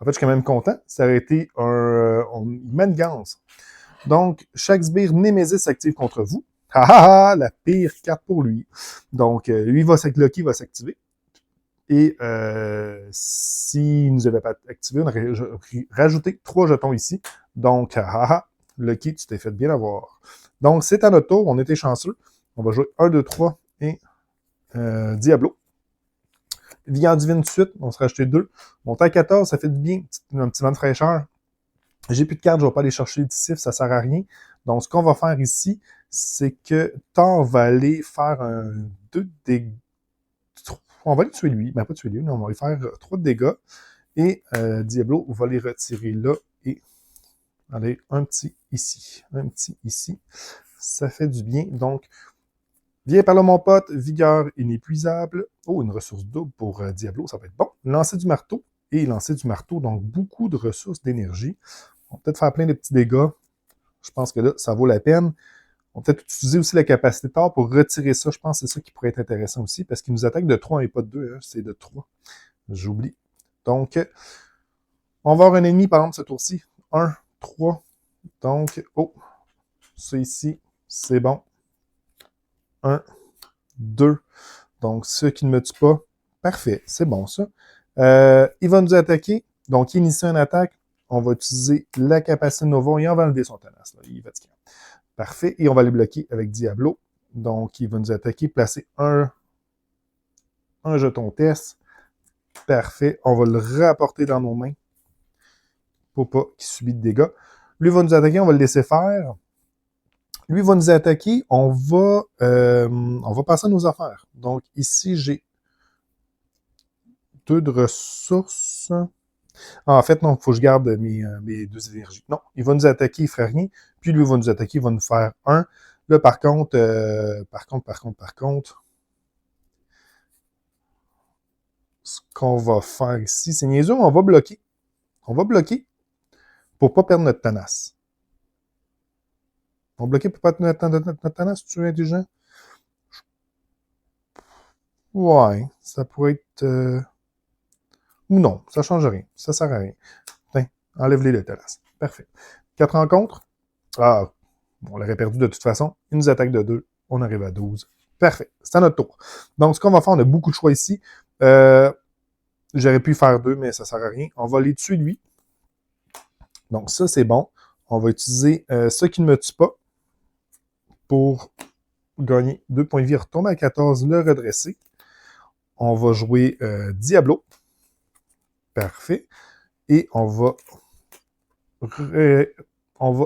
En fait, je suis quand même content. Ça aurait été une manigance. Donc, chaque sbire Némésis s'active contre vous. Ah ah ah, la pire carte pour lui. Donc, lui, Loki va s'activer. Et s'il ne nous avait pas activé, on aurait rajouté 3 jetons ici. Donc, ah ah ah, Lucky, tu t'es fait bien avoir. Donc, c'est à notre tour. On était chanceux. On va jouer 1, 2, 3 et Diablo. Vigueur divine de suite. On se rajouter 2. Monter à 14, ça fait du bien. Un petit vent de fraîcheur. J'ai plus de cartes, je ne vais pas aller chercher le discif, ça ne sert à rien. Donc, ce qu'on va faire ici, c'est que Thor va aller faire un 2 dégâts. On va aller tuer lui. Ben, pas tuer lui, mais on va lui faire 3 dégâts. Et Diablo va les retirer là. Et allez, un petit ici. Un petit ici. Ça fait du bien. Donc, viens par là, mon pote. Vigueur inépuisable. Oh, une ressource double pour Diablo, ça va être bon. Lancer du marteau. Et lancer du marteau, donc beaucoup de ressources d'énergie. On va peut-être faire plein de petits dégâts. Je pense que là, ça vaut la peine. On va peut-être utiliser aussi la capacité Thor pour retirer ça. Je pense que c'est ça qui pourrait être intéressant aussi, parce qu'il nous attaque de 3 et pas de 2. Hein. C'est de 3. J'oublie. Donc, on va avoir un ennemi, par exemple, ce tour-ci. 1, 3. Donc, oh, ça ici, c'est bon. 1, 2. Donc, ce qui ne me tue pas, parfait. C'est bon, ça. Il va nous attaquer. Donc, initier une attaque. On va utiliser la capacité Nova et on va enlever son tenace. Là. Il est fatigué. Parfait. Et on va les bloquer avec Diablo. Donc, il va nous attaquer, placer un jeton test. Parfait. On va le rapporter dans nos mains pour pas qu'il subisse de dégâts. Lui va nous attaquer, on va le laisser faire. Lui va nous attaquer, on va passer à nos affaires. Donc, ici, j'ai 2 de ressources. Ah, en fait, non, il faut que je garde mes 2 énergies. Non, il va nous attaquer, il ne fera rien. Puis lui va nous attaquer, il va nous faire 1. Là, par contre, ce qu'on va faire ici, c'est niaiseux, on va bloquer. On va bloquer pour ne pas perdre notre tenace. On bloquait pour pas notre talent, si tu es intelligent? Ouais, ça pourrait être... ou non, ça change rien. Ça sert à rien. Tiens, enlève-les le Talas. Parfait. 4 rencontres. Ah, on l'aurait perdu de toute façon. Il nous attaque de 2. On arrive à 12. Parfait. C'est à notre tour. Donc, ce qu'on va faire, on a beaucoup de choix ici. J'aurais pu faire 2, mais ça sert à rien. On va les tuer, lui. Donc, ça, c'est bon. On va utiliser ce qui ne me tue pas pour gagner 2 points de vie. Retomber à 14, le redresser. On va jouer Diablo. Parfait. Et on va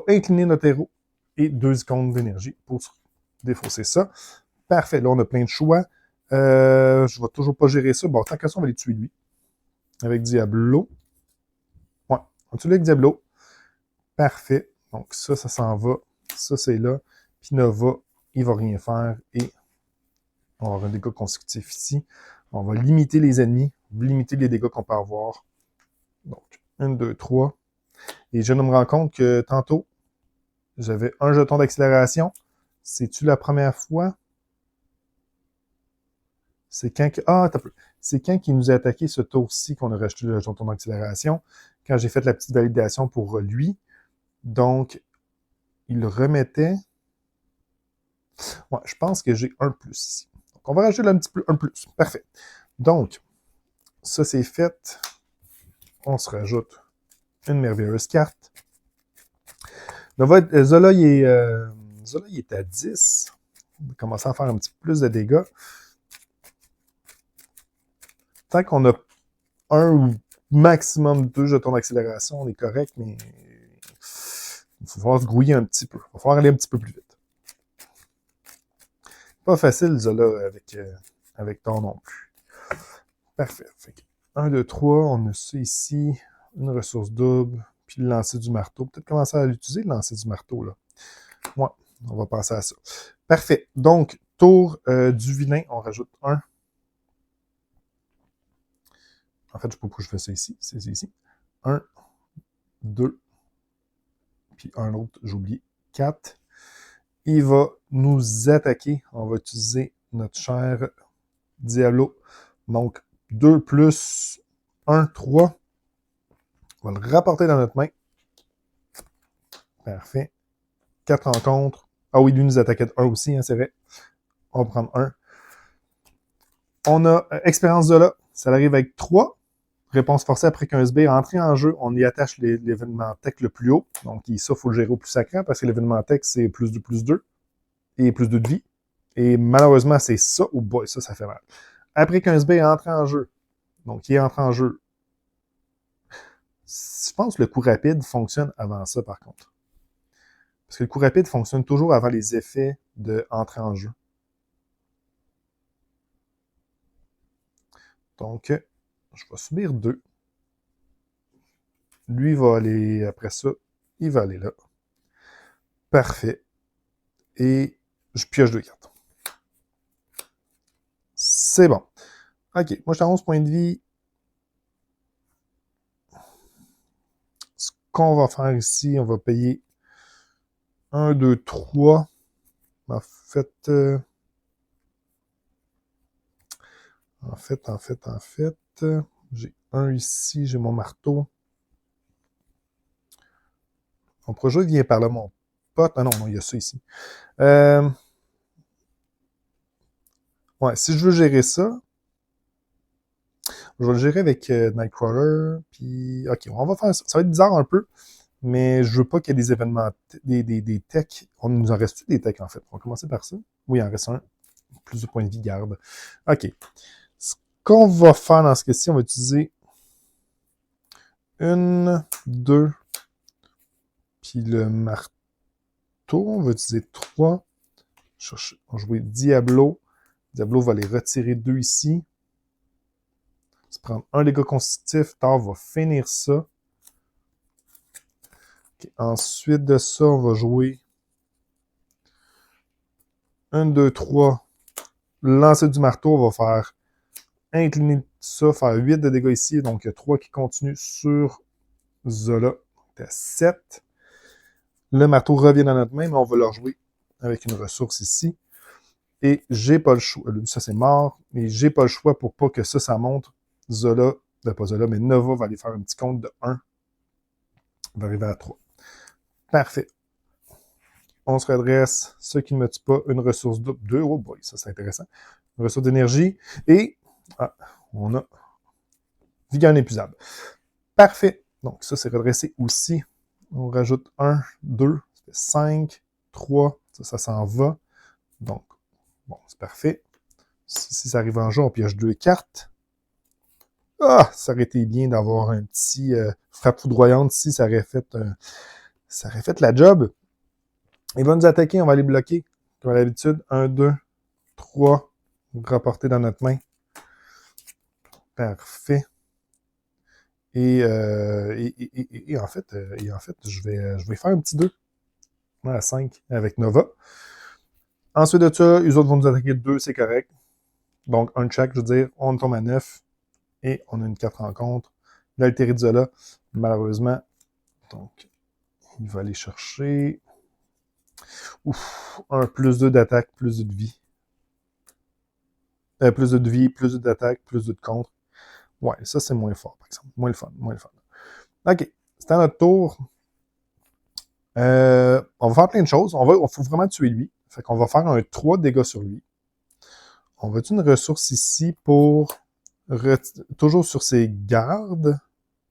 incliner notre héros et 2 icônes d'énergie pour défausser ça. Parfait. Là, on a plein de choix. Je vais toujours pas gérer ça. Bon, tant qu'à ça, on va les tuer lui. Avec Diablo. Ouais. On tue avec Diablo. Parfait. Donc ça s'en va. Ça, c'est là. Puis Nova, il va rien faire. Et on va avoir un dégât consécutif ici. On va limiter les ennemis. Limiter les dégâts qu'on peut avoir. Donc, 1, 2, 3. Et je me rends compte que tantôt, j'avais un jeton d'accélération. C'est-tu la première fois? C'est quand que... Ah, t'as peu. C'est quand qui nous a attaqué ce tour-ci qu'on a rajouté le jeton d'accélération. Quand j'ai fait la petite validation pour lui. Donc, il remettait... Ouais, je pense que j'ai un plus ici. Donc, on va rajouter un petit peu un plus. Parfait. Donc, ça c'est fait. On se rajoute une merveilleuse carte. Zola, il est à 10. On va commencer à faire un petit peu plus de dégâts. Tant qu'on a un ou maximum 2 jetons d'accélération, on est correct, mais il va falloir se grouiller un petit peu. Il va falloir aller un petit peu plus vite. Pas facile, Zola, avec ton non plus. Parfait. Fait que 1, 2, 3, on a ça ici, une ressource double, puis le lancer du marteau. Peut-être commencer à l'utiliser, le lancer du marteau, là. Ouais, on va passer à ça. Parfait. Donc, tour du vilain, on rajoute 1. En fait, je ne sais pas pourquoi je fais ça ici. C'est ici. 1, 2, puis un autre, j'ai oublié. 4. Il va nous attaquer. On va utiliser notre cher Diablo. Donc, 2 plus 1, 3. On va le rapporter dans notre main. Parfait. 4 rencontres. Ah oui, lui nous attaquait de 1 aussi, hein, c'est vrai. On va prendre 1. On a expérience de là. Ça arrive avec 3. Réponse forcée après 15B. Entrée en jeu, on y attache l'événement tech le plus haut. Donc, ça, il faut le gérer au plus sacré parce que l'événement tech, c'est plus 2, plus 2. Et plus 2 de vie. Et malheureusement, c'est ça. Oh boy, ça fait mal. Après 15B, entrée en jeu. Donc, il est entré en jeu. Je pense que le coup rapide fonctionne avant ça, par contre. Parce que le coup rapide fonctionne toujours avant les effets de entrée en jeu. Donc, je vais subir 2. Lui va aller, après ça, il va aller là. Parfait. Et je pioche 2 cartes. C'est bon. OK, moi, je suis à 11 points de vie. Ce qu'on va faire ici, on va payer 1, 2, 3. En fait, j'ai 1 ici, j'ai mon marteau. Mon projet vient par là, mon pote. Ah non, il y a ça ici. Ouais, si je veux gérer ça, je vais le gérer avec Nightcrawler. Puis, OK, on va faire ça. Ça va être bizarre un peu, mais je veux pas qu'il y ait des événements, des techs. On nous en reste-tu des techs, en fait? On va commencer par ça. Oui, il en reste un. Plus de points de vie, garde. OK. Ce qu'on va faire dans ce cas-ci, on va utiliser 1, 2, puis le marteau, on va utiliser 3. On va jouer Diablo. Diablo va les retirer 2 ici. On va se prendre un dégât constitutif. Thor va finir ça. Okay. Ensuite de ça, on va jouer 1, 2, 3. Lancer du marteau, on va faire incliner ça, faire 8 de dégâts ici. Donc, il y a 3 qui continuent sur Zola. Donc, à 7. Le marteau revient dans notre main, mais on va le rejouer avec une ressource ici. Et j'ai pas le choix. Ça, c'est mort. Mais j'ai pas le choix pour pas que ça monte. Zola, pas Zola, mais Nova va aller faire un petit compte de 1. On va arriver à 3. Parfait. On se redresse. Ce qui ne me tue pas, une ressource double. 2. Oh boy, ça c'est intéressant. Une ressource d'énergie. Et on a vigueur inépuisable. Parfait. Donc ça, c'est redressé aussi. On rajoute 1, 2, ça fait 5, 3. Ça s'en va. Donc, bon, c'est parfait. Si ça arrive en jeu, on pioche 2 cartes. Ah, ça aurait été bien d'avoir un petit frappe foudroyante ici. Ça aurait fait la job. Il va nous attaquer, on va les bloquer. Comme à l'habitude, 1, 2, 3. Rapporter dans notre main. Parfait. Et en fait, je vais faire un petit 2 à 5 avec Nova. Ensuite de ça, les autres vont nous attaquer 2, c'est correct. Donc, un check, je veux dire, on tombe à 9 et on a une 4 rencontres. L'altérie de Zola, malheureusement. Donc, il va aller chercher. Ouf, un plus 2 d'attaque, plus 2 de vie. Plus 2 de vie, plus 2 d'attaque, plus 2 de contre. Ouais, ça c'est moins fort, par exemple. Moins le fun. OK, c'est à notre tour. On va faire plein de choses. Il faut vraiment tuer lui. Fait qu'on va faire un 3 dégâts sur lui. On va utiliser une ressource ici pour toujours sur ses gardes.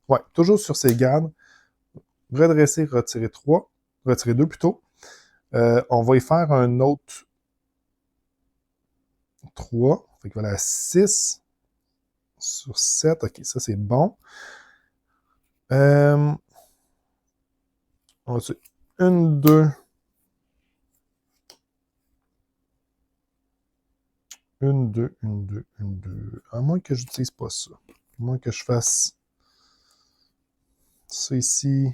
Ouais, toujours sur ses gardes. Redresser, retirer 3. Retirer 2 plutôt. On va y faire un autre 3. Fait que voilà, 6 sur 7. OK, ça c'est bon. On va tuer 1, 2. 1, 2, 1, 2, 1, 2. À moins que j'utilise pas ça. À moins que je fasse ça ici.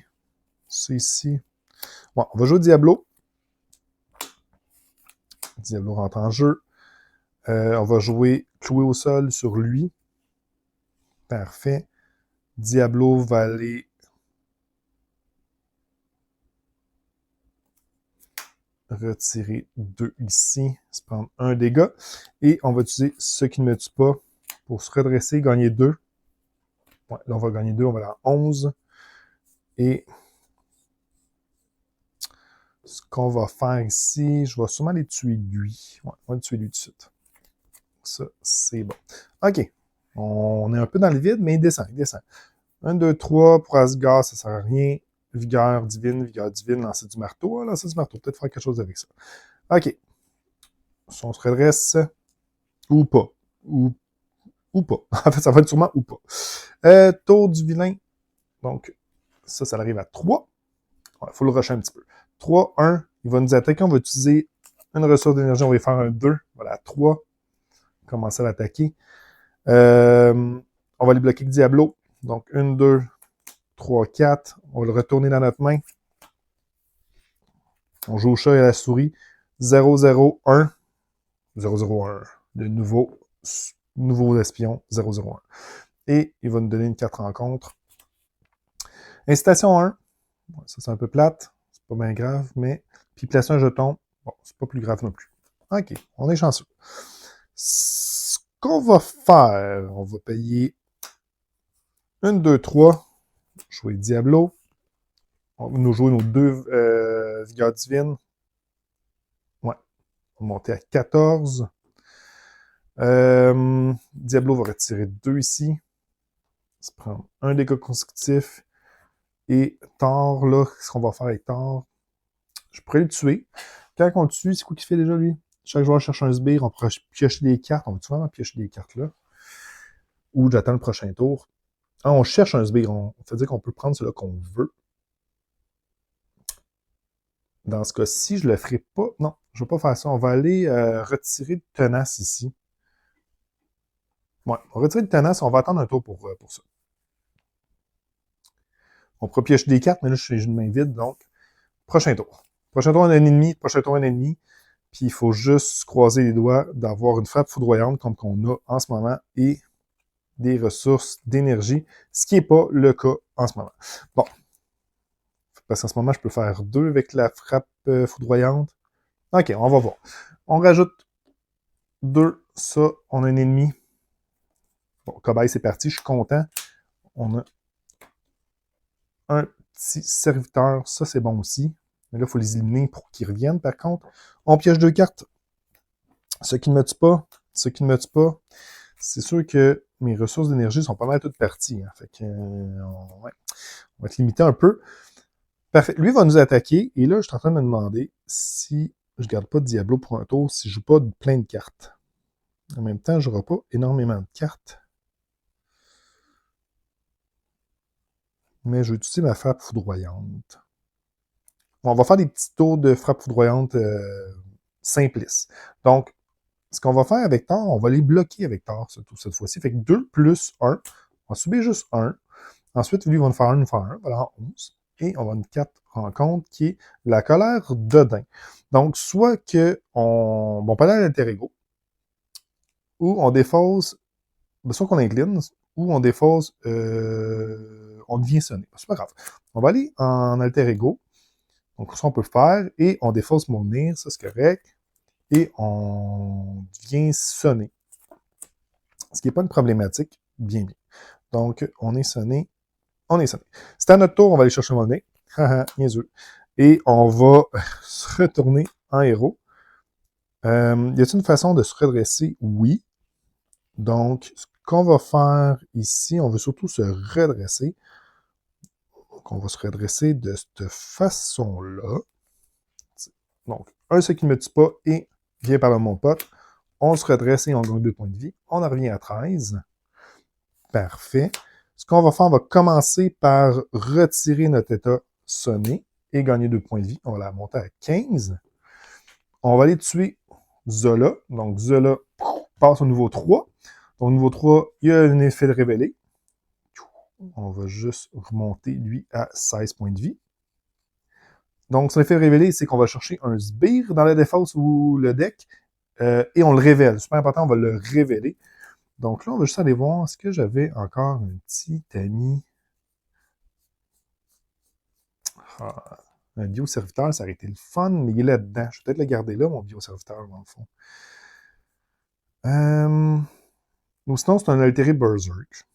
Ça ici. Bon, on va jouer Diablo. Diablo rentre en jeu. On va jouer cloué au sol sur lui. Parfait. Diablo va aller retirer 2 ici, se prendre 1 dégât. Et on va utiliser ce qui ne me tue pas pour se redresser, gagner 2. Ouais, là, on va gagner 2, on va aller à 11. Et ce qu'on va faire ici, je vais sûrement les tuer lui. Ouais, on va le tuer lui tout de suite. Ça, c'est bon. OK. On est un peu dans le vide, mais il descend. 1, 2, 3, pour Asgard, ça sert à rien. Vigueur divine, lancer du marteau. Ah, lancer du marteau, peut-être faire quelque chose avec ça. OK. Si on se redresse, ou pas. Ou pas. En fait, ça va être sûrement ou pas. Tour du vilain. Donc, ça arrive à 3. Il faut le rusher un petit peu. 3, 1. Il va nous attaquer. On va utiliser une ressource d'énergie. On va y faire un 2. Voilà, 3. Commencer à l'attaquer. On va aller bloquer le Diablo. Donc, 1, 2, 3, 4. On va le retourner dans notre main. On joue au chat et à la souris. 0, 0, 1. 0, 0, 1. Le nouveau espion. 0, 0, 1. Et il va nous donner une 4 rencontres. Incitation 1. Ouais, ça, c'est un peu plate. C'est pas bien grave, mais... Puis placer un jeton. Bon, c'est pas plus grave non plus. OK, on est chanceux. Ce qu'on va faire, on va payer 1, 2, 3. Jouer Diablo. On va nous jouer nos 2 vigueurs divines. Ouais. On va monter à 14. Diablo va retirer 2 ici. Se prendre un dégât consécutif. Et Thor, là, qu'est-ce qu'on va faire avec Thor? Je pourrais le tuer. Quand on le tue, c'est quoi qu'il fait déjà, lui? Chaque joueur cherche un sbire, on pourra piocher des cartes. On va souvent piocher des cartes là. Ou j'attends le prochain tour. Ah, on cherche un sbire. On fait dire qu'on peut prendre celui qu'on veut. Dans ce cas-ci, je le ferai pas. Non, je ne vais pas faire ça. On va aller retirer le tenace ici. Ouais, on va retirer le tenace. On va attendre un tour pour ça. On pourra piocher des cartes, mais là, j'ai une main vide, donc prochain tour. Prochain tour, on a un ennemi. Prochain tour, un ennemi. Puis il faut juste croiser les doigts d'avoir une frappe foudroyante comme qu'on a en ce moment et des ressources d'énergie, ce qui n'est pas le cas en ce moment. Bon. Parce qu'en ce moment, je peux faire 2 avec la frappe foudroyante. OK, on va voir. On rajoute 2. Ça, on a un ennemi. Bon, cobaye, c'est parti. Je suis content. On a un petit serviteur. Ça, c'est bon aussi. Mais là, il faut les éliminer pour qu'ils reviennent, par contre. On piège 2 cartes. Ce qui ne me tue pas. Ce qui ne me tue pas. C'est sûr que mes ressources d'énergie sont pas mal toutes parties. Hein. Fait que, ouais. On va être limité un peu. Parfait. Lui va nous attaquer. Et là, je suis en train de me demander si je garde pas de Diablo pour un tour, si je joue pas plein de cartes. En même temps, je n'aurai pas énormément de cartes. Mais je vais utiliser ma frappe foudroyante. On va faire des petits tours de frappe foudroyante simplistes. Donc, ce qu'on va faire avec Thor, on va les bloquer avec Thor cette fois-ci. Fait que 2 plus 1. On va subir juste 1. Ensuite, lui, il va nous faire 1, nous faire 1. Voilà, 11. Et on va avoir une carte rencontre qui est la colère d'Odin. Donc, soit que on peut aller à l'alter ego, ou on défausse, soit qu'on incline, ou on défausse, on devient sonné. C'est pas grave. On va aller en alter ego. Donc, ça, on peut faire, et on défausse mon nez, ça, c'est correct. Et on vient sonner. Ce qui n'est pas une problématique, bien. Donc, on est sonné. On est sonné. C'est à notre tour, on va aller chercher mon nez. Haha, niaiseux. Et on va se retourner en héros. Y a-t-il une façon de se redresser? Oui. Donc, ce qu'on va faire ici, on veut surtout se redresser. Donc, on va se redresser de cette façon-là. Donc, ce qui ne me tue pas et vient par là, mon pote. On se redresse et on gagne 2 points de vie. On en revient à 13. Parfait. Ce qu'on va faire, on va commencer par retirer notre état sonné et gagner 2 points de vie. On va la monter à 15. On va aller tuer Zola. Donc, Zola passe au niveau 3. Donc, au niveau 3, il y a un effet de révélé. On va juste remonter, lui, à 16 points de vie. Donc, son effet de révélé, c'est qu'on va chercher un sbire dans la défense ou le deck et on le révèle. Super important, on va le révéler. Donc là, on va juste aller voir, est-ce que j'avais encore un petit ami? Ah, un bioserviteur, ça aurait été le fun, mais il est là-dedans. Je vais peut-être le garder là, mon bioserviteur, dans le fond. Ou sinon, c'est un altéré Berserk.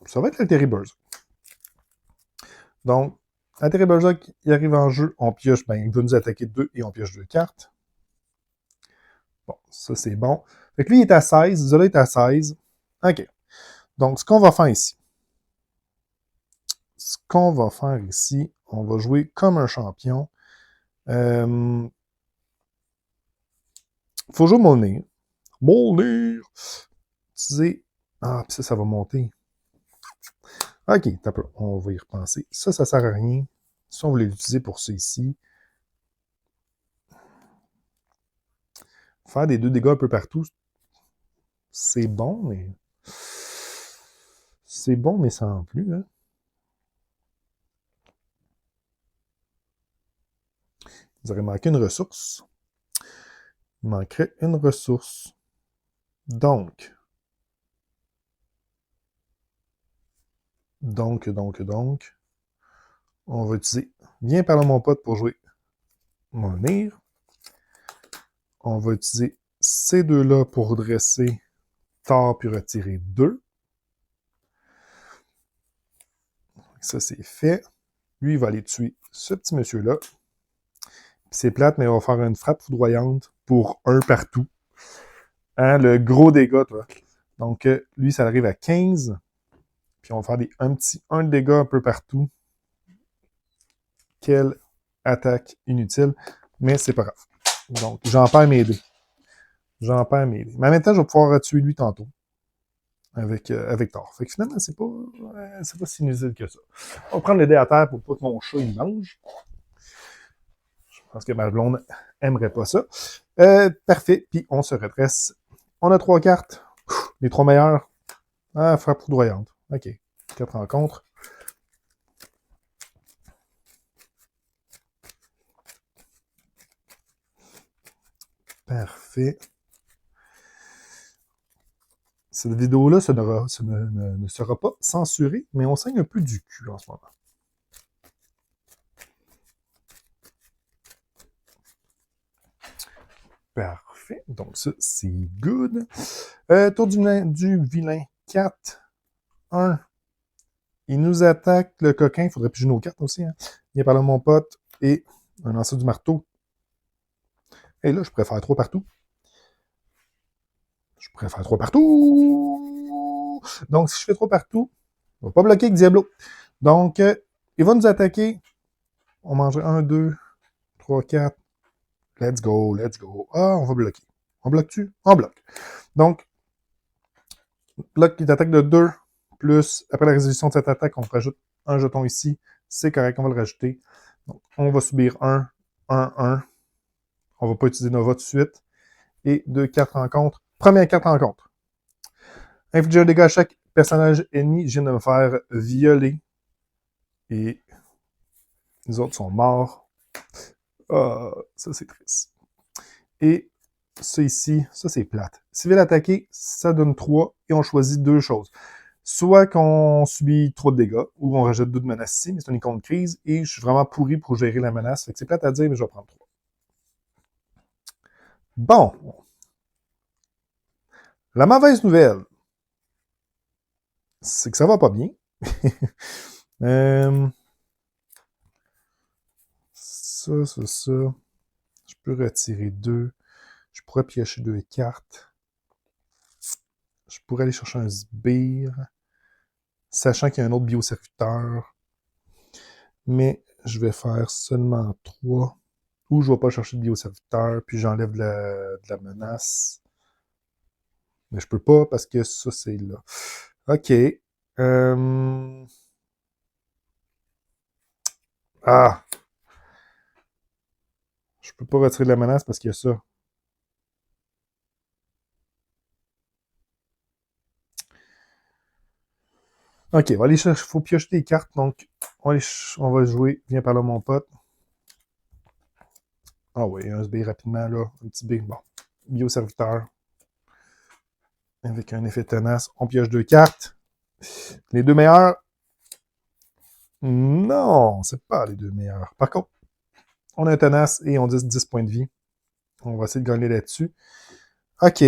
Ça va être l'altéré Berserk. Donc, altéré Berserk, il arrive en jeu, on pioche, ben, il va nous attaquer 2 et on pioche 2 cartes. Bon, ça c'est bon. Fait que lui, il est à 16, Zola est à 16. OK. Donc, ce qu'on va faire ici, on va jouer comme un champion. Faut jouer Molnir. Molnir! Utiliser. Ah, puis ça va monter. OK, t'as peu. On va y repenser. Ça sert à rien. Ça, on voulait l'utiliser pour ça ici. Faire des 2 dégâts un peu partout, c'est bon, mais... C'est bon, mais sans plus, hein. Il aurait manqué une ressource. Il manquerait une ressource. Donc, on va utiliser... Viens par là, mon pote, pour jouer Molnir. On va utiliser ces deux-là pour redresser Thor puis retirer 2. Ça, c'est fait. Lui, il va aller tuer ce petit monsieur-là. C'est plate, mais on va faire une frappe foudroyante pour 1 partout. Hein, le gros dégât, toi. Donc, lui, ça arrive à 15. Puis on va faire un petit 1 de dégâts un peu partout. Quelle attaque inutile. Mais c'est pas grave. Donc, j'en perds mes dés. Mais en même temps, je vais pouvoir tuer lui tantôt. Avec Thor. Fait que finalement, c'est pas si inutile que ça. On va prendre les dés à terre pour pas que mon chat il mange. Je pense que ma blonde aimerait pas ça. Parfait. Puis on se redresse. On a 3 cartes. Les 3 meilleures. Ah, frappe foudroyante. OK. 4 rencontres. Parfait. Cette vidéo-là ne sera pas censurée, mais on saigne un peu du cul en ce moment. Parfait. Donc ça, c'est good. Tour du vilain 4. 1. Il nous attaque, le coquin. Il faudrait piger nos cartes aussi. Hein. Il vient par là, mon pote. Et un lancer du marteau. Et là, je préfère 3 partout. Je préfère 3 partout. Donc, si je fais 3 partout, on va pas bloquer avec Diablo. Donc, il va nous attaquer. On mangerait 1, 2, 3, 4. Let's go, let's go. Ah, on va bloquer. On bloque-tu? On bloque. Donc, bloc qui t'attaque de 2, plus, après la résolution de cette attaque, on rajoute un jeton ici. C'est correct, on va le rajouter. Donc, on va subir 1, 1, 1. On va pas utiliser Nova tout de suite. Et 2 cartes rencontres. Première carte rencontre. Infliger un dégât à chaque personnage ennemi. Je viens de me faire violer. Et les autres sont morts. Ah, ça c'est triste. Et ça ici, ça c'est plate. Civil attaqué, ça donne 3 et on choisit 2 choses. Soit qu'on subit trop de dégâts, ou on rajoute 2 de menaces ici, mais c'est une icône de crise, et je suis vraiment pourri pour gérer la menace. Fait que c'est plate à dire, mais je vais prendre 3. Bon. La mauvaise nouvelle, c'est que ça va pas bien. Ça. Je peux retirer 2. Je pourrais piocher 2 cartes. Je pourrais aller chercher un sbire, sachant qu'il y a un autre bioserviteur. Mais je vais faire seulement 3. Ou je ne vais pas chercher de bioserviteur, puis j'enlève de la menace. Mais je peux pas parce que ça, c'est là. OK. Ah! Je peux pas retirer de la menace parce qu'il y a ça. OK, on va aller chercher. Faut piocher des cartes, donc on va jouer. Viens par là, mon pote. Ah oui, un SB rapidement, là. Un petit B. Bon. Bioserviteur. Avec un effet tenace. On pioche 2 cartes. Les 2 meilleurs. Non, c'est pas les 2 meilleurs. Par contre, on a un tenace et on dit 10 points de vie. On va essayer de gagner là-dessus. OK.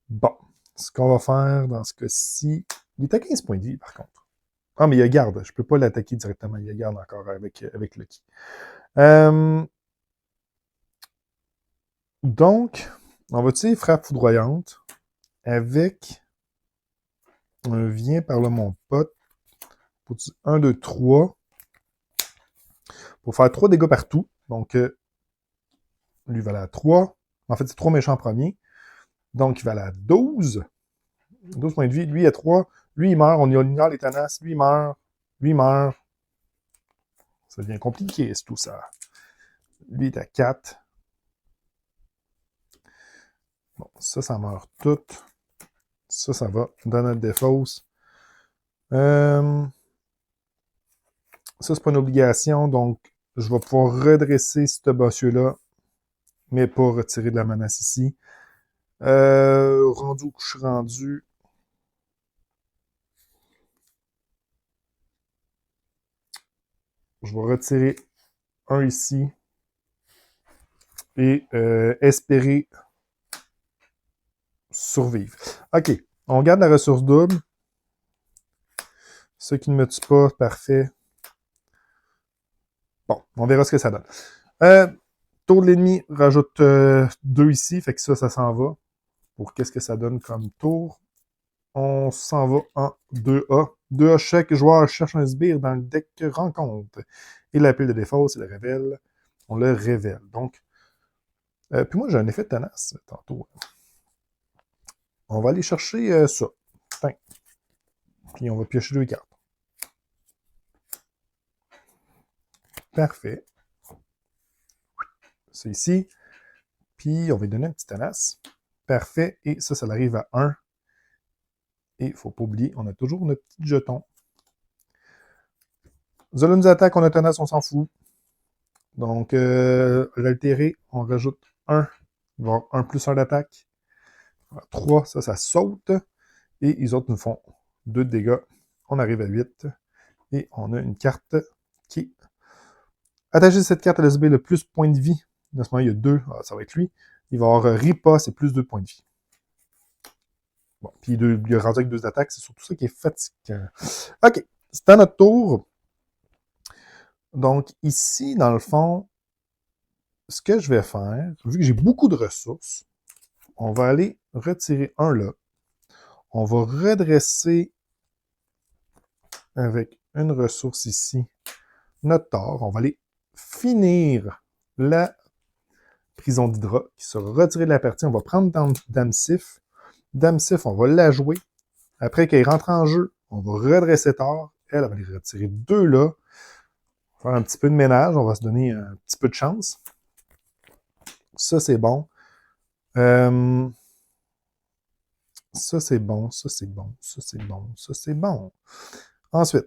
Bon. Ce qu'on va faire dans ce cas-ci. Il est à 15 points de vie, par contre. Ah, mais il y a garde. Je peux pas l'attaquer directement. Il y a garde encore avec Lucky. Donc, on va utiliser frappe foudroyante avec un vient par là, mon pote. Pour 1, 2, 3. Pour faire 3 dégâts partout. Donc, lui va aller à 3. En fait, c'est 3 méchants premiers. Donc, il va aller à 12. 12 points de vie. Lui, il a 3. Lui, il meurt. On ignore les tenaces. Lui, il meurt. Lui, il meurt. Ça devient compliqué, c'est tout ça. Lui, il est à 4. Bon, ça meurt tout. Ça va dans notre défausse. Ça, c'est pas une obligation, donc je vais pouvoir redresser ce monsieur-là, mais pas retirer de la menace ici. Rendu où je suis rendu. Je vais retirer un ici. Et espérer survivre. OK. On garde la ressource double. Ce qui ne me tue pas, parfait. Bon, on verra ce que ça donne. Tour de l'ennemi, rajoute 2 ici, fait que ça s'en va. Pour qu'est-ce que ça donne comme tour? On s'en va en 2A. 2A, chaque joueur cherche un sbire dans le deck rencontre. Et la pile de défausse, il le révèle. On le révèle. Donc, puis moi, j'ai un effet de tenace tantôt. On va aller chercher ça. Tiens. Puis on va piocher 2 cartes. Parfait. C'est ici. Puis on va lui donner un petit tenace. Parfait. Et ça arrive à 1. Et il ne faut pas oublier, on a toujours notre petit jeton. Zola nous attaque, on a tenace, on s'en fout. Donc, l'altéré, on rajoute 1. Il va y avoir 1 plus 1 d'attaque. 3, ça saute. Et les autres nous font 2 de dégâts. On arrive à 8. Et on a une carte qui est attachée à cette carte, elle a le plus points de vie. En ce moment, il y a 2. Ah, ça va être lui. Il va avoir Ripa, c'est plus 2 points de vie. Bon, puis il est rendu avec 2 attaques, c'est surtout ça qui est fatigant. OK, c'est à notre tour. Donc, ici, dans le fond, ce que je vais faire, vu que j'ai beaucoup de ressources, on va aller retirer un là. On va redresser avec une ressource ici notre tort. On va aller finir la prison d'Hydra qui sera retirée de la partie. On va prendre Dame Sif. Dame Sif, on va la jouer. Après qu'elle rentre en jeu, on va redresser tort. Elle va aller retirer 2 là. On va faire un petit peu de ménage. On va se donner un petit peu de chance. Ça, c'est bon. Ça, c'est bon. Ça, c'est bon. Ça, c'est bon. Ça, c'est bon. Ensuite,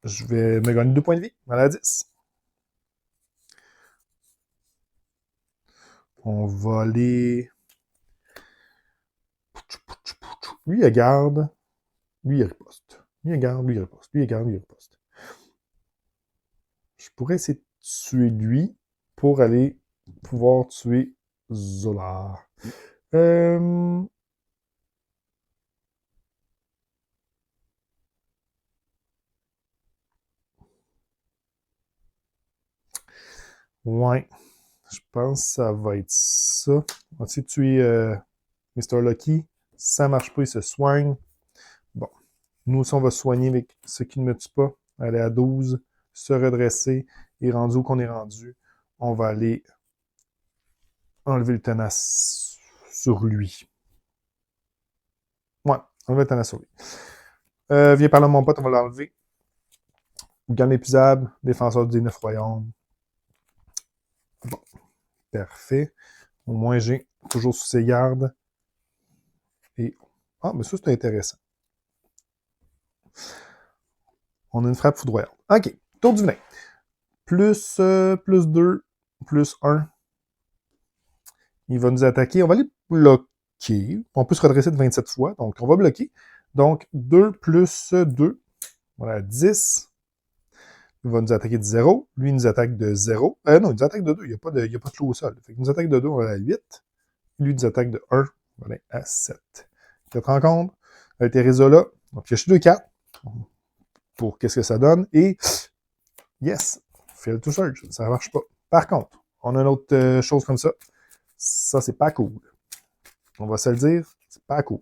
je vais me gagner 2 points de vie. Voilà, 10. On va aller... Lui, il garde. Lui, il riposte. Lui, il garde. Lui, il riposte. Lui, il garde. Lui, il riposte. Je pourrais essayer de tuer lui pour aller pouvoir tuer Zola. Ouais. Je pense que ça va être ça. On va essayer de tuer Mr. Lucky. Si ça marche pas, il se soigne. Bon. Nous aussi, on va soigner avec ce qui ne me tue pas. Aller à 12, se redresser. Et rendu où qu'on est rendu, on va aller enlever le tenace sur lui. Ouais, enlever le tenace sur lui. Viens par là, mon pote, on va l'enlever. Gamme épuisable, défenseur des 9 royaumes. Bon, parfait. Au moins, j'ai toujours sous ses gardes. Et... Ah, mais ça, c'est intéressant. On a une frappe foudroyante. OK. Tour du venin. Plus 2, plus 1. Il va nous attaquer. On va aller bloquer. On peut se redresser de 27 fois. Donc, on va bloquer. Donc, 2 plus 2. Voilà, 10. Il va nous attaquer de 0. Lui, il nous attaque de 0. Non, il nous attaque de 2. Il n'y a pas de clou au sol. Fait qu'il nous attaque de 2, on va aller à 8. Lui, il nous attaque de 1. On va aller à 7. 4 rencontres. Teresa-là. On va piocher 2 cartes. Pour qu'est-ce que ça donne. Et yes, fail to search. Ça ne marche pas. Par contre, on a une autre chose comme ça. Ça, c'est pas cool. On va se le dire, c'est pas cool.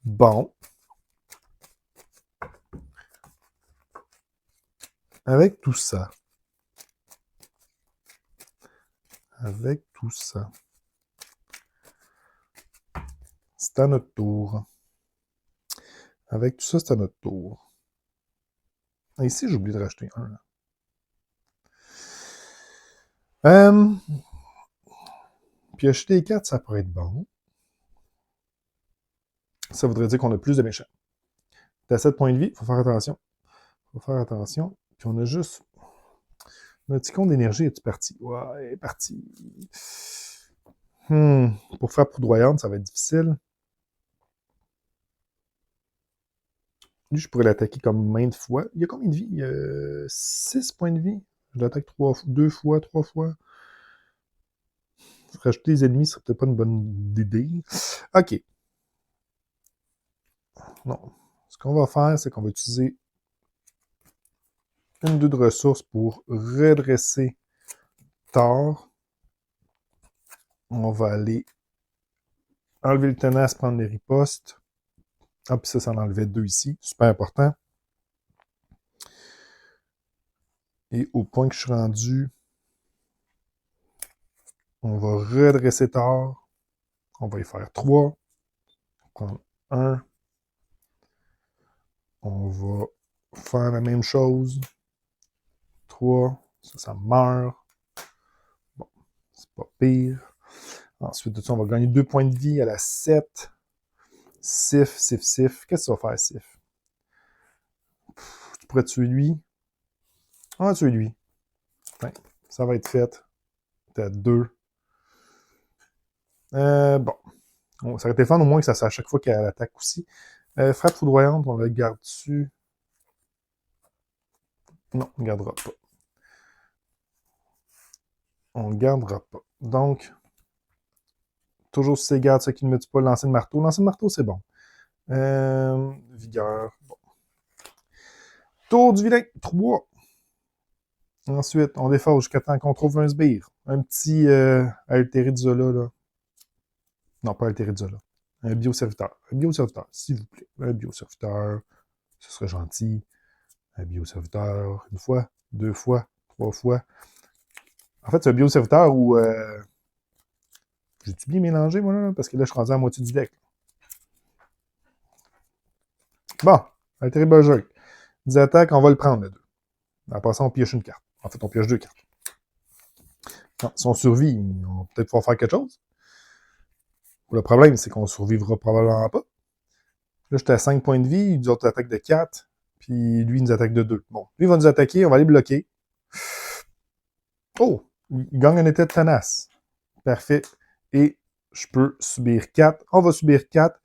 Bon. Avec tout ça. C'est à notre tour. Avec tout ça, c'est à notre tour. Et ici, j'ai oublié de racheter un. Puis acheter des cartes, ça pourrait être bon. Ça voudrait dire qu'on a plus de méchants. T'as 7 points de vie, faut faire attention. Puis on a juste... Notre icône d'énergie, est-tu parti? Ouais, il est parti. Pour faire foudroyante, ça va être difficile. Lui, je pourrais l'attaquer comme maintes fois. Il y a combien de vie? Il y a 6 points de vie. Je l'attaque 2 fois, 3 fois. Rajouter des ennemis, ce serait peut-être pas une bonne idée. OK. Non. Ce qu'on va faire, c'est qu'on va utiliser une ou deux de ressources pour redresser Thor. On va aller enlever le tenace, prendre les ripostes. Ah, puis ça en enlevait 2 ici. Super important. Et au point que je suis rendu, on va redresser Thor. On va y faire 3. Prendre 1. On va faire la même chose. 3. Ça meurt. Bon, c'est pas pire. Ensuite de ça, on va gagner 2 points de vie à la 7. Sif, Sif, Sif. Qu'est-ce que tu vas faire, Sif? Tu pourrais tuer lui? On va tuer lui. Enfin, ça va être fait. T'as 2. Bon. Ça aurait été fun au moins que ça soit à chaque fois qu'elle attaque aussi. Frappe foudroyante, on le garde dessus. Non, on ne gardera pas. On ne gardera pas. Donc, toujours si c'est garde, ce qui ne me tue pas, lancer de marteau. Lancer de marteau, c'est bon. Vigueur. Bon. Tour du vilain, 3. Ensuite, on défausse jusqu'à temps qu'on trouve un sbire. Un petit altéré de Zola, là. Non, pas altéré de Zola. Un bioserviteur. Un bioserviteur, s'il vous plaît. Un bioserviteur. Ce serait gentil. Un bioserviteur. Une fois, 2 fois, 3 fois. En fait, c'est un bioserviteur où... j'ai-tu bien mélangé, moi, là? Parce que là, je suis rendu à la moitié du deck. Bon, altéré Berserk. 10 attaques, on va le prendre, le 2. En passant, on pioche une carte. En fait, on pioche 2 cartes. Non, si on survit, on va peut-être pouvoir faire quelque chose. Le problème, c'est qu'on survivra probablement pas. Là, j'étais à 5 points de vie, les autres attaquent de 4, puis lui, il nous attaque de 2. Bon, lui, il va nous attaquer, on va aller bloquer. Oh! Il gagne un état de tenace. Parfait. Et je peux subir 4. On va subir 4.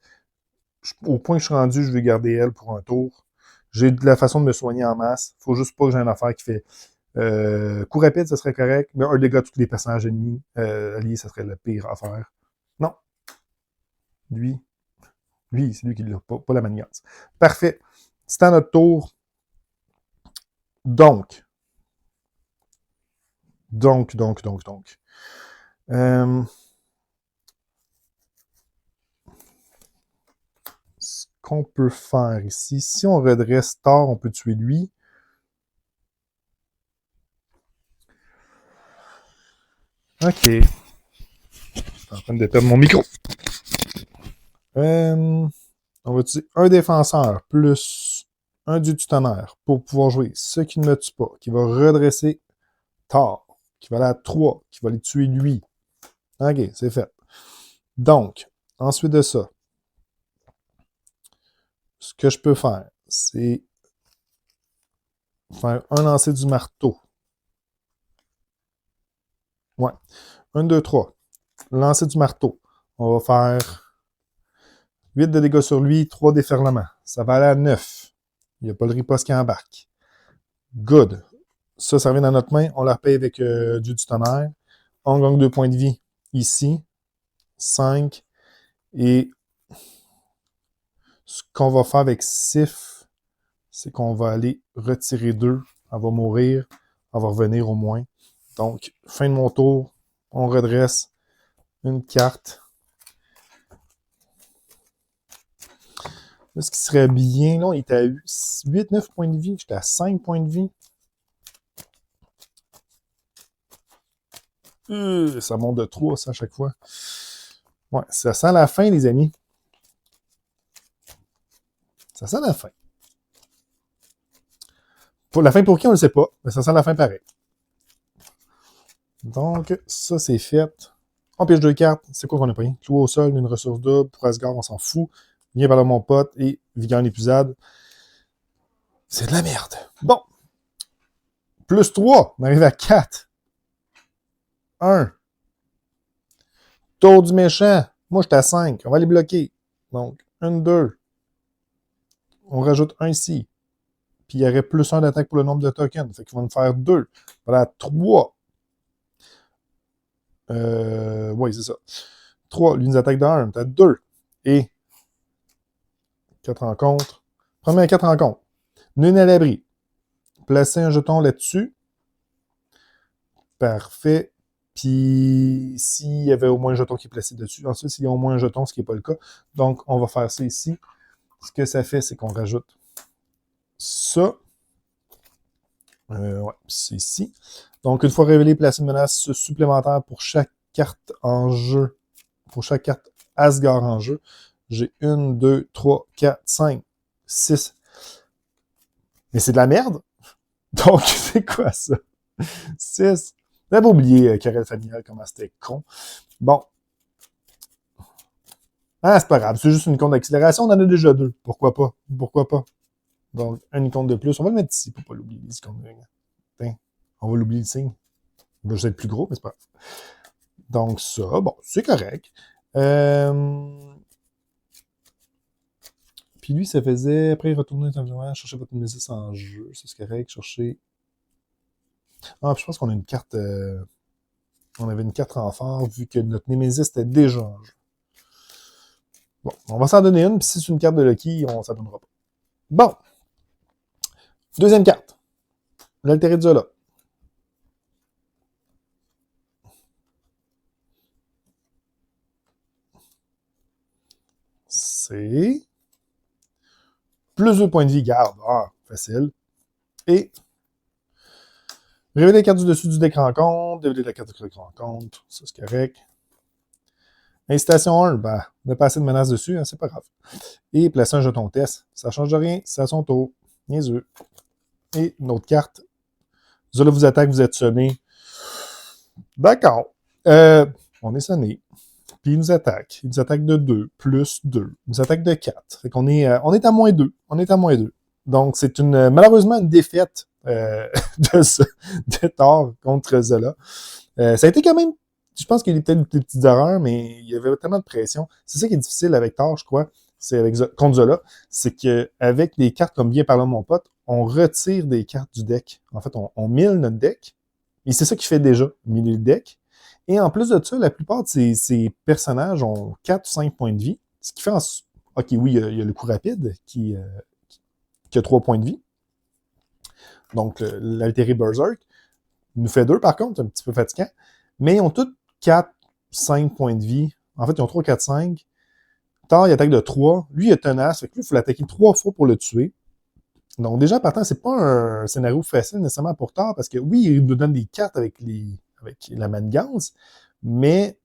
Au point que je suis rendu, je vais garder elle pour un tour. J'ai de la façon de me soigner en masse. Faut juste pas que j'ai une affaire qui fait coup rapide, ça serait correct, mais un dégât de tous les personnages ennemis alliés, ça serait la pire affaire. Non. Lui, c'est lui qui l'a, pas la manigance. Parfait. C'est à notre tour. Donc. Ce qu'on peut faire ici, si on redresse Thor, on peut tuer lui. OK. Je suis en train de perdre mon micro. On va utiliser un défenseur plus un dieu du tonnerre pour pouvoir jouer ce qui ne me tue pas, qui va redresser Thor, qui va aller à 3, qui va aller tuer lui. OK, c'est fait. Donc, ensuite de ça, ce que je peux faire, c'est faire un lancer du marteau. Ouais. 1, 2, 3. Lancer du marteau. On va faire 8 de dégâts sur lui, 3 déferlements. Ça va aller à 9. Il n'y a pas le riposte qui embarque. Good. Ça revient dans notre main. On la repaye avec Dieu du tonnerre. On gagne 2 points de vie ici. 5. Et ce qu'on va faire avec Sif, c'est qu'on va aller retirer 2. Elle va mourir. Elle va revenir au moins. Donc, fin de mon tour. On redresse une carte. Là, ce qui serait bien, là, il était à 8, 9 points de vie. J'étais à 5 points de vie. Ça monte de 3, ça, à chaque fois. Ouais, ça sent la fin, les amis. Ça sent la fin. Pour la fin pour qui, on ne le sait pas, mais ça sent la fin pareil. Donc, ça, c'est fait. On pioche 2 cartes. C'est quoi qu'on a pris? Clou au sol, une ressource double. Pour Asgard, on s'en fout. Viens par là, mon pote. Et vigueur en épuisade. C'est de la merde. Bon. Plus 3. On arrive à 4. 1. Tour du méchant. Moi, j'étais à 5. On va les bloquer. Donc, 1, 2. On rajoute 1 ici. Puis il y aurait plus 1 d'attaque pour le nombre de tokens. Fait qu'il va nous faire 2. Voilà, 3. Oui, c'est ça. 3. Lui, nous attaque de 1. T'as 2. Et 4 rencontres. Première 4 rencontres. Nul à l'abri. Placez un jeton là-dessus. Parfait. Puis, s'il y avait au moins un jeton qui est placé dessus. Ensuite, s'il y a au moins un jeton, ce qui n'est pas le cas. Donc, on va faire ça ici. Ce que ça fait, c'est qu'on rajoute ça. Ouais, c'est ici. Donc, une fois révélé, placez une menace supplémentaire pour chaque carte en jeu. Pour chaque carte Asgard en jeu. J'ai 1, 2, 3, 4, 5, 6. Mais c'est de la merde. Donc, c'est quoi ça? 6. J'avais oublié querelle familiale, comment c'était con. Bon. Ah, c'est pas grave, c'est juste une icône d'accélération, on en a déjà deux. Pourquoi pas? Pourquoi pas? Donc, une icône de plus. On va le mettre ici pour pas l'oublier, les icônes. Tiens, on va l'oublier le signe. Il va juste être plus gros, mais c'est pas grave. Donc, ça, bon, c'est correct. Puis lui, ça faisait, après, retourner dans l'environnement, chercher votre Nemesis en jeu. Ça, c'est correct, chercher. Ah, puis je pense qu'on a une carte. On avait une carte renfort, vu que notre Nemesis était déjà en jeu. Bon, on va s'en donner une, puis si c'est une carte de Lucky, on s'en donnera pas. Bon. Deuxième carte. L'altéré de Zola. C'est plus de points de vie garde. Ah, facile. Et révéler la carte du dessus du deck rencontre, révéler la carte du deck rencontre, ça c'est correct. Incitation 1, ben, ne pas assez de menaces dessus, hein, c'est pas grave. Et placer un jeton test, ça change de rien, c'est à son tour. Niaiseux. Et une autre carte. Zola vous attaque, vous êtes sonné. D'accord. On est sonné. Puis il nous attaque. Il nous attaque de 2, plus 2. Il nous attaque de 4. Fait qu'on est, on est à moins 2. On est à moins 2. Donc, c'est malheureusement une défaite de Thor contre Zola. Ça a été quand même, je pense qu'il y a peut-être des petites erreurs, mais il y avait tellement de pression. C'est ça qui est difficile avec Thor, je crois, c'est contre Zola, c'est qu'avec des cartes, comme vient par là mon pote, on retire des cartes du deck. En fait, on mille notre deck, et c'est ça qu'il fait déjà, miller le deck. Et en plus de ça, la plupart de ces personnages ont 4 ou 5 points de vie, ce qui fait en... OK, oui, il y a le coup rapide qui a 3 points de vie. Donc, l'altéré Berserk nous fait 2, par contre, un petit peu fatigant. Mais ils ont tous 4, 5 points de vie. En fait, ils ont 3, 4, 5. Thor, il attaque de 3. Lui, il est tenace. Fait que lui, il faut l'attaquer 3 fois pour le tuer. Donc, déjà, partant, c'est pas un scénario facile nécessairement pour Thor, parce que oui, il nous donne des cartes avec la manigance, mais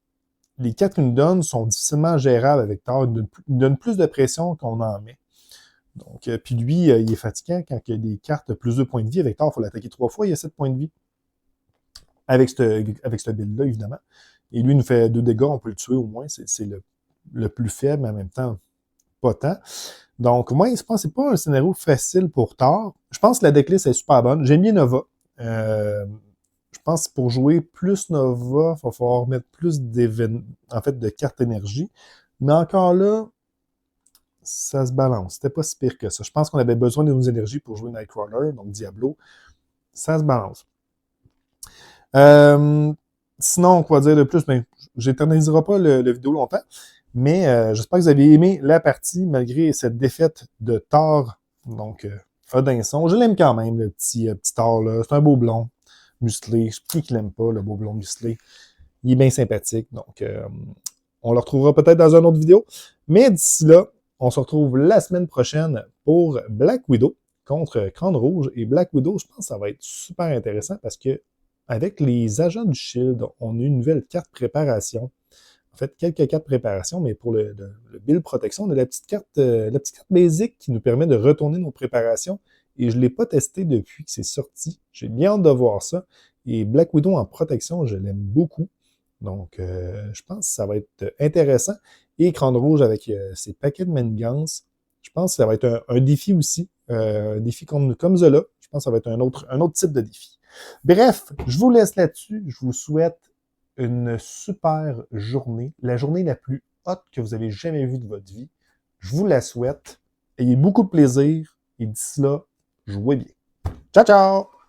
les cartes qu'il nous donne sont difficilement gérables avec Thor. Il nous donne plus de pression qu'on en met. Donc, puis lui, il est fatigant quand il y a des cartes plus 2 points de vie. Avec Thor, il faut l'attaquer 3 fois, il y a 7 points de vie. Avec ce build-là, évidemment. Et lui, il nous fait 2 dégâts, on peut le tuer au moins. C'est le plus faible, mais en même temps, pas tant. Donc, moi, je pense que c'est pas un scénario facile pour Thor. Je pense que la decklist est super bonne. J'aime bien Nova. Je pense que pour jouer plus Nova, il va falloir mettre plus de cartes énergie. Mais encore là, ça se balance. C'était pas si pire que ça. Je pense qu'on avait besoin de nos énergies pour jouer Nightcrawler, donc Diablo. Ça se balance. Sinon, quoi dire de plus? Ben, j'éterniserai pas le vidéo longtemps, mais j'espère que vous avez aimé la partie malgré cette défaite de Thor. Donc, Odinson. Je l'aime quand même, le petit Thor, là. C'est un beau blond, musclé. Je sais qui l'aime pas, le beau blond musclé. Il est bien sympathique. Donc, on le retrouvera peut-être dans une autre vidéo. Mais d'ici là, on se retrouve la semaine prochaine pour Black Widow contre Crâne Rouge. Et Black Widow, je pense que ça va être super intéressant parce que avec les agents du Shield, on a une nouvelle carte préparation. En fait, quelques cartes préparation, mais pour le build protection, on a la petite carte basic qui nous permet de retourner nos préparations. Et je ne l'ai pas testé depuis que c'est sorti. J'ai bien hâte de voir ça. Et Black Widow en protection, je l'aime beaucoup. Donc, je pense que ça va être intéressant. Et Crâne Rouge avec ses paquets de manigances, je pense que ça va être un défi aussi. Un défi comme Zola. Je pense que ça va être un autre type de défi. Bref, je vous laisse là-dessus. Je vous souhaite une super journée. La journée la plus haute que vous avez jamais vue de votre vie. Je vous la souhaite. Ayez beaucoup de plaisir. Et d'ici là, jouez bien. Ciao, ciao!